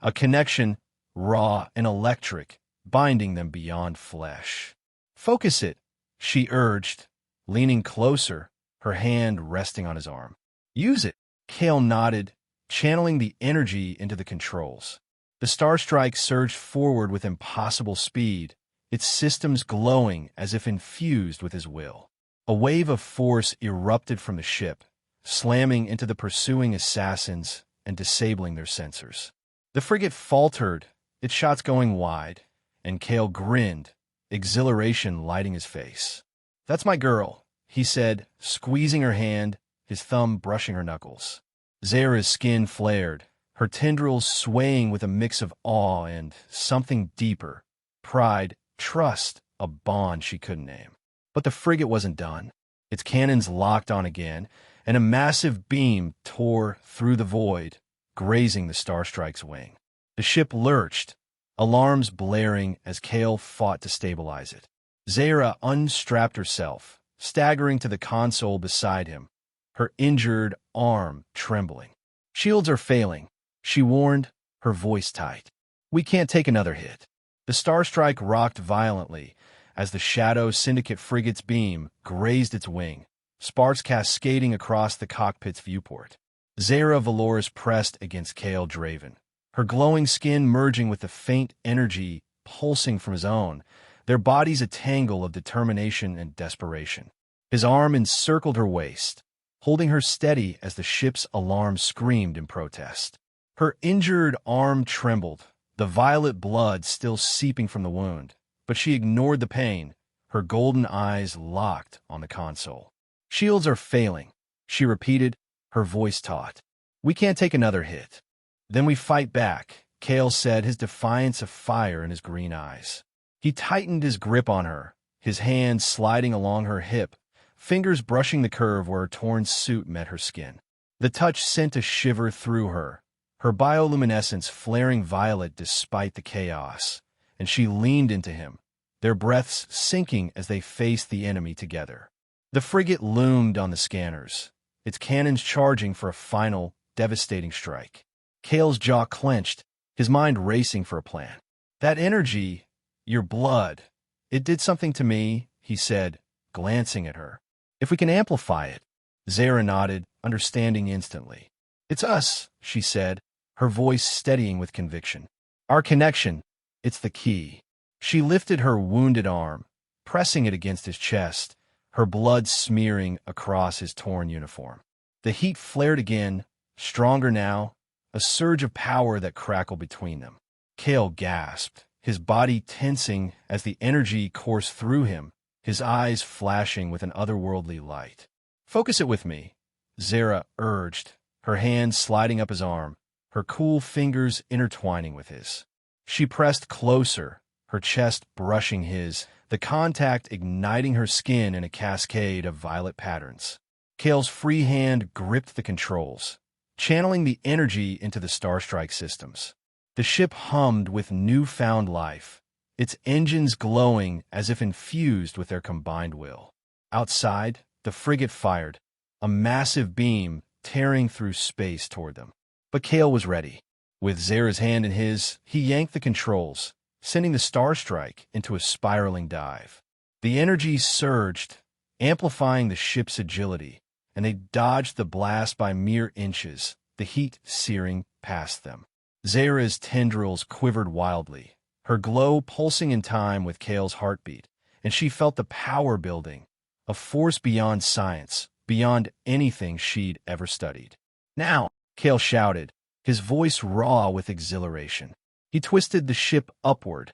a connection, raw and electric, binding them beyond flesh. "Focus it," she urged, leaning closer, her hand resting on his arm. "Use it." Kael nodded, channeling the energy into the controls. The Starstrike surged forward with impossible speed, its systems glowing as if infused with his will. A wave of force erupted from the ship, slamming into the pursuing assassins and disabling their sensors. The frigate faltered, its shots going wide, and Kael grinned, exhilaration lighting his face. "That's my girl," he said, squeezing her hand, his thumb brushing her knuckles. Zeyra's skin flared, her tendrils swaying with a mix of awe and something deeper, pride, trust, a bond she couldn't name. But the frigate wasn't done. Its cannons locked on again, and a massive beam tore through the void, grazing the Starstrike's wing. The ship lurched, alarms blaring as Kael fought to stabilize it. Zeyra unstrapped herself, staggering to the console beside him, her injured arm trembling. "Shields are failing," she warned, her voice tight. "We can't take another hit." The Starstrike rocked violently as the Shadow Syndicate frigate's beam grazed its wing, sparks cascading across the cockpit's viewport. Zeyra Veloris pressed against Kael Draven, her glowing skin merging with the faint energy pulsing from his own, their bodies a tangle of determination and desperation. His arm encircled her waist, holding her steady as the ship's alarm screamed in protest. Her injured arm trembled, the violet blood still seeping from the wound, but she ignored the pain, her golden eyes locked on the console. "Shields are failing," she repeated, her voice taut. "We can't take another hit." "Then we fight back," Kael said, his defiance of fire in his green eyes. He tightened his grip on her, his hand sliding along her hip, fingers brushing the curve where her torn suit met her skin. The touch sent a shiver through her, her bioluminescence flaring violet despite the chaos, and she leaned into him, their breaths sinking as they faced the enemy together. The frigate loomed on the scanners, its cannons charging for a final, devastating strike. Kael's jaw clenched, his mind racing for a plan. "That energy, your blood, it did something to me," he said, glancing at her. "If we can amplify it." Zeyra nodded, understanding instantly. "It's us," she said, her voice steadying with conviction. "Our connection, it's the key." She lifted her wounded arm, pressing it against his chest, her blood smearing across his torn uniform. The heat flared again, stronger now, a surge of power that crackled between them. Kael gasped, his body tensing as the energy coursed through him, his eyes flashing with an otherworldly light. "Focus it with me," Zeyra urged, her hand sliding up his arm, her cool fingers intertwining with his. She pressed closer, her chest brushing his, the contact igniting her skin in a cascade of violet patterns. Kael's free hand gripped the controls, channeling the energy into the Starstrike systems. The ship hummed with newfound life, its engines glowing as if infused with their combined will. Outside, the frigate fired, a massive beam tearing through space toward them. But Kael was ready. With Zeyra's hand in his, he yanked the controls, sending the Starstrike into a spiraling dive. The energy surged, amplifying the ship's agility, and they dodged the blast by mere inches, the heat searing past them. Zeyra's tendrils quivered wildly, her glow pulsing in time with Kael's heartbeat, and she felt the power building, a force beyond science, beyond anything she'd ever studied. "Now!" Kael shouted, his voice raw with exhilaration. He twisted the ship upward,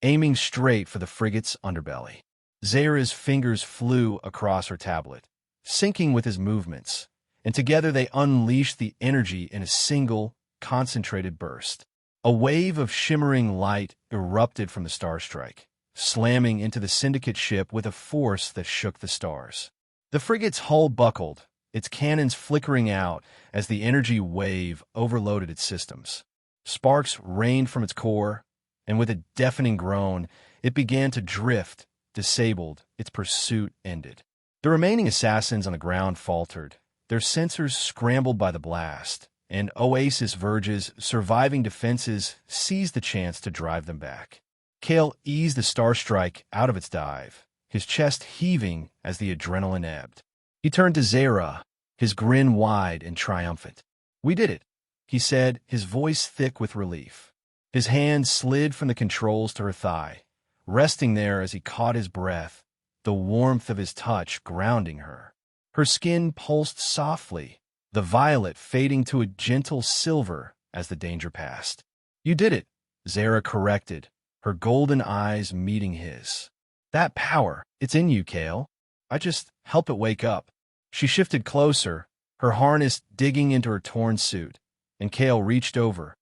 aiming straight for the frigate's underbelly. Zeyra's fingers flew across her tablet, syncing with his movements, and together they unleashed the energy in a single, concentrated burst. A wave of shimmering light erupted from the Starstrike, slamming into the Syndicate ship with a force that shook the stars. The frigate's hull buckled, its cannons flickering out as the energy wave overloaded its systems. Sparks rained from its core, and with a deafening groan, it began to drift, disabled, its pursuit ended. The remaining assassins on the ground faltered, their sensors scrambled by the blast, and Oasis Verge's surviving defenses seized the chance to drive them back. Kael eased the Starstrike out of its dive, his chest heaving as the adrenaline ebbed. He turned to Zeyra, his grin wide and triumphant. "We did it," he said, his voice thick with relief. His hand slid from the controls to her thigh, resting there as he caught his breath, the warmth of his touch grounding her. Her skin pulsed softly, the violet fading to a gentle silver as the danger passed. "You did it," Zeyra corrected, her golden eyes meeting his. "That power, it's in you, Kael. I just help it wake up." She shifted closer, her harness digging into her torn suit, and Kael reached over,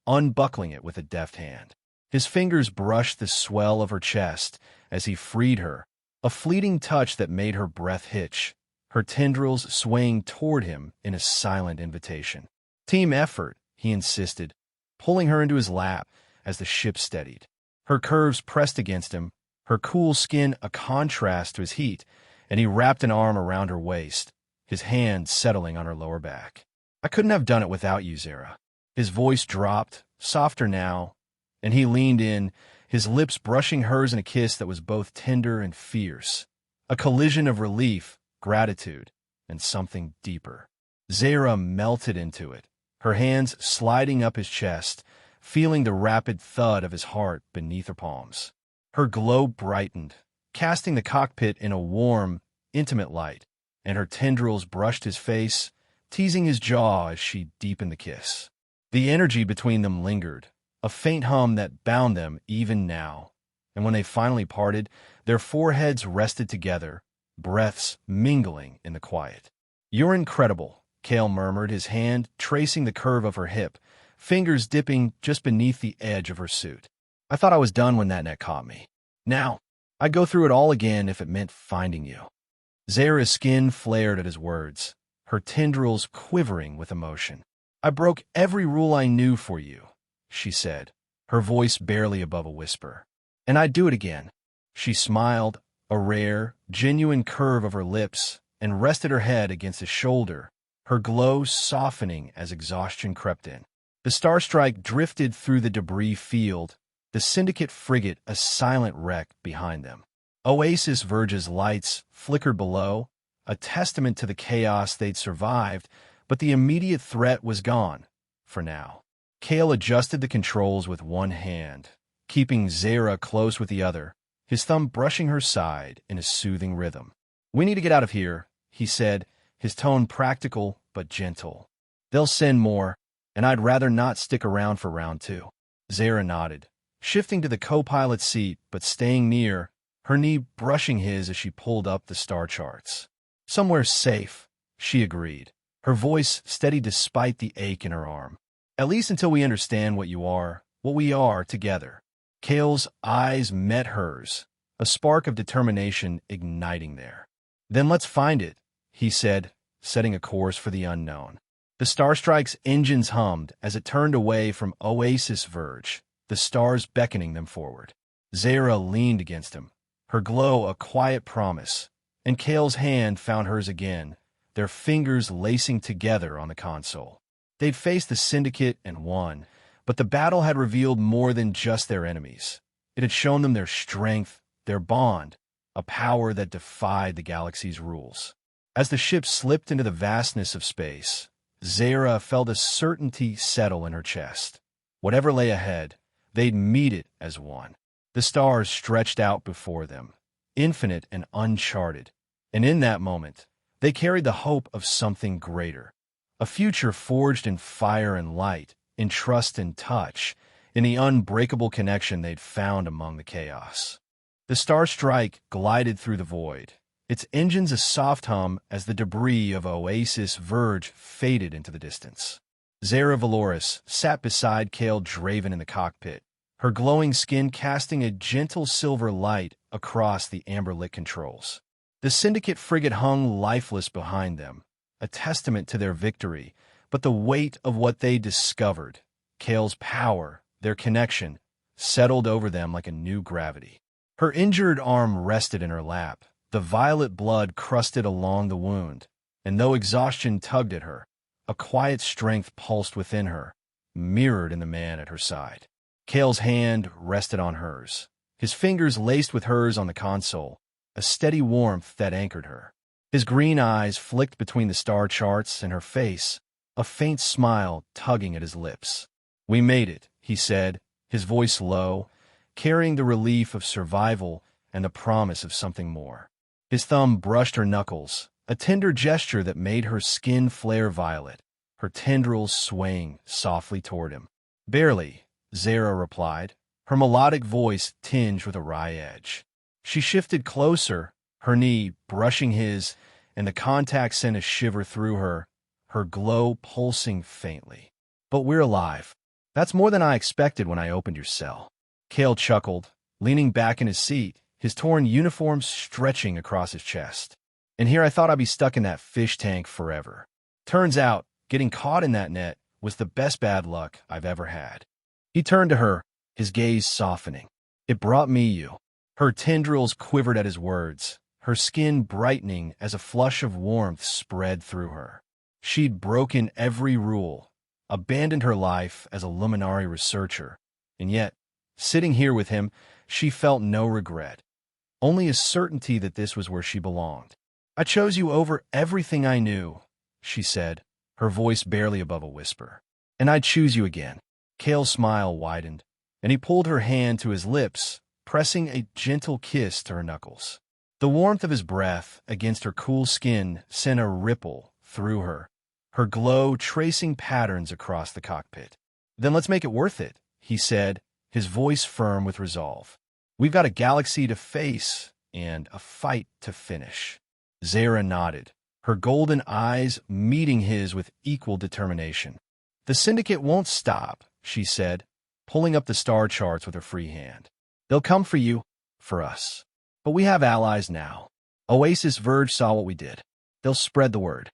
unbuckling it with a deft hand. His fingers brushed the swell of her chest as he freed her, a fleeting touch that made her breath hitch, her tendrils swaying toward him in a silent invitation. "Team effort," he insisted, pulling her into his lap as the ship steadied. Her curves pressed against him, her cool skin a contrast to his heat, and he wrapped an arm around her waist, his hand settling on her lower back. "I couldn't have done it without you, Zeyra." His voice dropped, softer now, and he leaned in, his lips brushing hers in a kiss that was both tender and fierce, a collision of relief, gratitude, and something deeper. Zeyra melted into it, her hands sliding up his chest, feeling the rapid thud of his heart beneath her palms. Her glow brightened, casting the cockpit in a warm, intimate light, and her tendrils brushed his face, teasing his jaw as she deepened the kiss. The energy between them lingered, a faint hum that bound them even now, and when they finally parted, their foreheads rested together, breaths mingling in the quiet. "You're incredible," Kael murmured, his hand tracing the curve of her hip, fingers dipping just beneath the edge of her suit. "I thought I was done when that net caught me. Now, I'd go through it all again if it meant finding you." Zeyra's skin flared at his words, her tendrils quivering with emotion. "I broke every rule I knew for you," she said, her voice barely above a whisper. "And I'd do it again." She smiled, a rare, genuine curve of her lips, and rested her head against his shoulder, her glow softening as exhaustion crept in. The Starstrike drifted through the debris field, the Syndicate frigate a silent wreck behind them. Oasis Verge's lights flickered below, a testament to the chaos they'd survived, but the immediate threat was gone, for now. Kael adjusted the controls with one hand, keeping Zeyra close with the other, his thumb brushing her side in a soothing rhythm. "We need to get out of here," he said, his tone practical but gentle. "They'll send more, and I'd rather not stick around for round 2. Zeyra nodded, shifting to the co-pilot seat but staying near, her knee brushing his as she pulled up the star charts. "Somewhere safe," she agreed, her voice steady despite the ache in her arm. "At least until we understand what we are together." Kael's eyes met hers, a spark of determination igniting there. "Then let's find it," he said, setting a course for the unknown. The Starstrike's engines hummed as it turned away from Oasis Verge, the stars beckoning them forward. Zeyra leaned against him, her glow a quiet promise, and Kael's hand found hers again, their fingers lacing together on the console. They'd faced the Syndicate and won, but the battle had revealed more than just their enemies. It had shown them their strength, their bond, a power that defied the galaxy's rules. As the ship slipped into the vastness of space, Zeyra felt a certainty settle in her chest. Whatever lay ahead, they'd meet it as one. The stars stretched out before them, infinite and uncharted, and in that moment, they carried the hope of something greater, a future forged in fire and light, in trust and touch, in the unbreakable connection they'd found among the chaos. The Starstrike glided through the void, its engines a soft hum as the debris of Oasis Verge faded into the distance. Zeyra Veloris sat beside Kael Draven in the cockpit, her glowing skin casting a gentle silver light across the amber-lit controls. The Syndicate frigate hung lifeless behind them, a testament to their victory, but the weight of what they discovered, Kael's power, their connection, settled over them like a new gravity. Her injured arm rested in her lap, the violet blood crusted along the wound, and though exhaustion tugged at her, a quiet strength pulsed within her, mirrored in the man at her side. Kael's hand rested on hers, his fingers laced with hers on the console, a steady warmth that anchored her. His green eyes flicked between the star charts and her face, a faint smile tugging at his lips. "We made it," he said, his voice low, carrying the relief of survival and the promise of something more. His thumb brushed her knuckles, a tender gesture that made her skin flare violet, her tendrils swaying softly toward him. "Barely," Zeyra replied, her melodic voice tinged with a wry edge. She shifted closer, her knee brushing his, and the contact sent a shiver through her glow pulsing faintly. "But we're alive. That's more than I expected when I opened your cell." Kael chuckled, leaning back in his seat, his torn uniform stretching across his chest. "And here I thought I'd be stuck in that fish tank forever. Turns out, getting caught in that net was the best bad luck I've ever had." He turned to her, his gaze softening. "It brought me you." Her tendrils quivered at his words, her skin brightening as a flush of warmth spread through her. She'd broken every rule, abandoned her life as a Luminari researcher, and yet, sitting here with him, she felt no regret, only a certainty that this was where she belonged. "I chose you over everything I knew," she said, her voice barely above a whisper. "And I'd choose you again." Kael's smile widened, and he pulled her hand to his lips, pressing a gentle kiss to her knuckles. The warmth of his breath against her cool skin sent a ripple through her glow tracing patterns across the cockpit. "Then let's make it worth it," he said, his voice firm with resolve. "We've got a galaxy to face and a fight to finish." Zeyra nodded, her golden eyes meeting his with equal determination. "The Syndicate won't stop," she said, pulling up the star charts with her free hand. "They'll come for you, for us. But we have allies now. Oasis Verge saw what we did. They'll spread the word.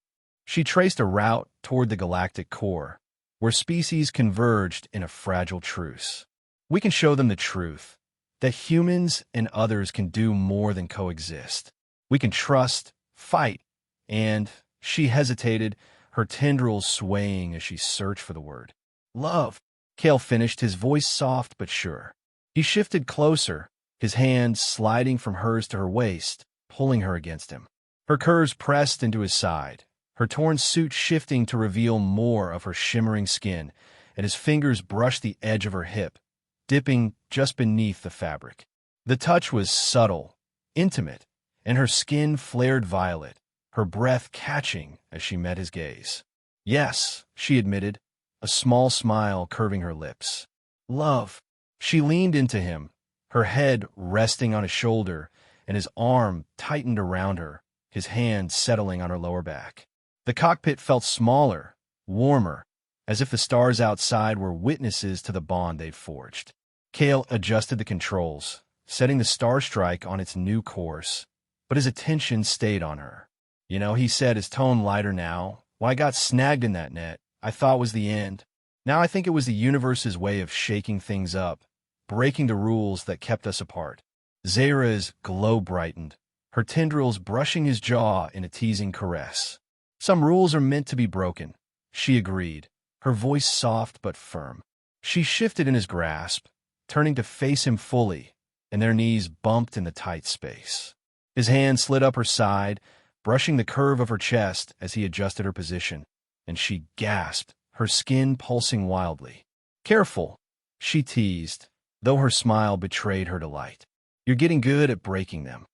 She traced a route toward the galactic core, where species converged in a fragile truce. We can show them the truth, that humans and others can do more than coexist. We can trust, fight, and she hesitated, her tendrils swaying as she searched for the word. Love, Kael finished, his voice soft but sure. He shifted closer, his hand sliding from hers to her waist, pulling her against him. Her curves pressed into his side, her torn suit shifting to reveal more of her shimmering skin, and his fingers brushed the edge of her hip, dipping just beneath the fabric. The touch was subtle, intimate, and her skin flared violet, her breath catching as she met his gaze. Yes, she admitted, a small smile curving her lips. Love. She leaned into him, her head resting on his shoulder, and his arm tightened around her, his hand settling on her lower back. The cockpit felt smaller, warmer, as if the stars outside were witnesses to the bond they'd forged. Kael adjusted the controls, setting the Starstrike on its new course, but his attention stayed on her. You know, he said, his tone lighter now, "Well, I got snagged in that net. I thought was the end. Now I think it was the universe's way of shaking things up, breaking the rules that kept us apart." Zeyra's glow brightened, her tendrils brushing his jaw in a teasing caress. "Some rules are meant to be broken," she agreed, her voice soft but firm. She shifted in his grasp, turning to face him fully, and their knees bumped in the tight space. His hand slid up her side, brushing the curve of her chest as he adjusted her position, and she gasped, her skin pulsing wildly. "Careful," she teased, though her smile betrayed her delight. "You're getting good at breaking them."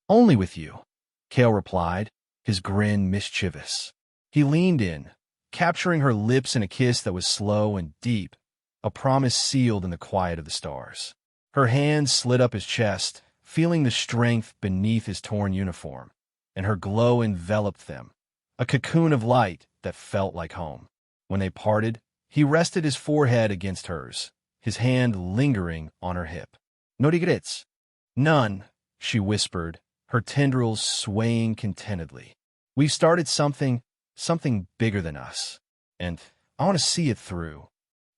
"Only with you," Kael replied, his grin mischievous. He leaned in, capturing her lips in a kiss that was slow and deep, a promise sealed in the quiet of the stars. Her hand slid up his chest, feeling the strength beneath his torn uniform, and her glow enveloped them, a cocoon of light that felt like home. When they parted, he rested his forehead against hers, his hand lingering on her hip. "No regrets." "None," she whispered, her tendrils swaying contentedly. "We've started something bigger than us, and I want to see it through."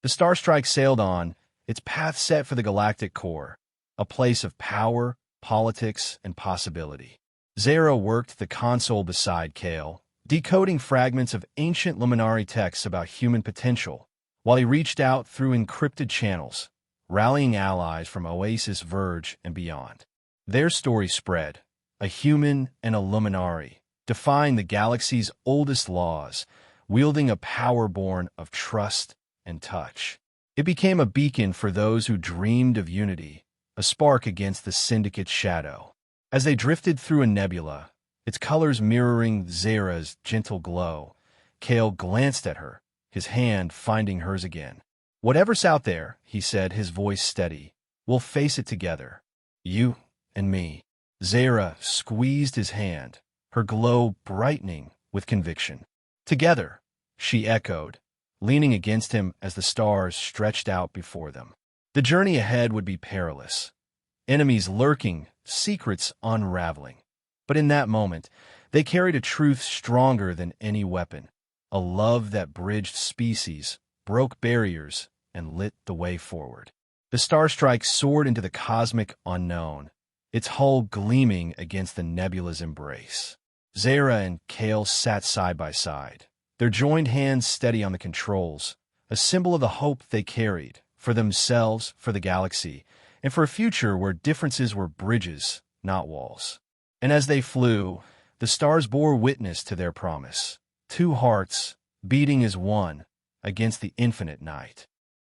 The Starstrike sailed on, its path set for the galactic core, a place of power, politics, and possibility. Zeyra worked the console beside Kael, decoding fragments of ancient Luminari texts about human potential, while he reached out through encrypted channels, rallying allies from Oasis Verge and beyond. Their story spread, a human and a Luminari, defying the galaxy's oldest laws, wielding a power born of trust and touch. It became a beacon for those who dreamed of unity, a spark against the Syndicate's shadow. As they drifted through a nebula, its colors mirroring Zeyra's gentle glow, Kael glanced at her, his hand finding hers again. "Whatever's out there," he said, his voice steady, "we'll face it together. You and me." Zeyra squeezed his hand, her glow brightening with conviction. "Together," she echoed, leaning against him as the stars stretched out before them. The journey ahead would be perilous. Enemies lurking, secrets unraveling. But in that moment, they carried a truth stronger than any weapon, a love that bridged species, broke barriers, and lit the way forward. The Starstrike soared into the cosmic unknown, its hull gleaming against the nebula's embrace. Zeyra and Kael sat side by side, their joined hands steady on the controls, a symbol of the hope they carried, for themselves, for the galaxy, and for a future where differences were bridges, not walls. And as they flew, the stars bore witness to their promise, two hearts beating as one against the infinite night.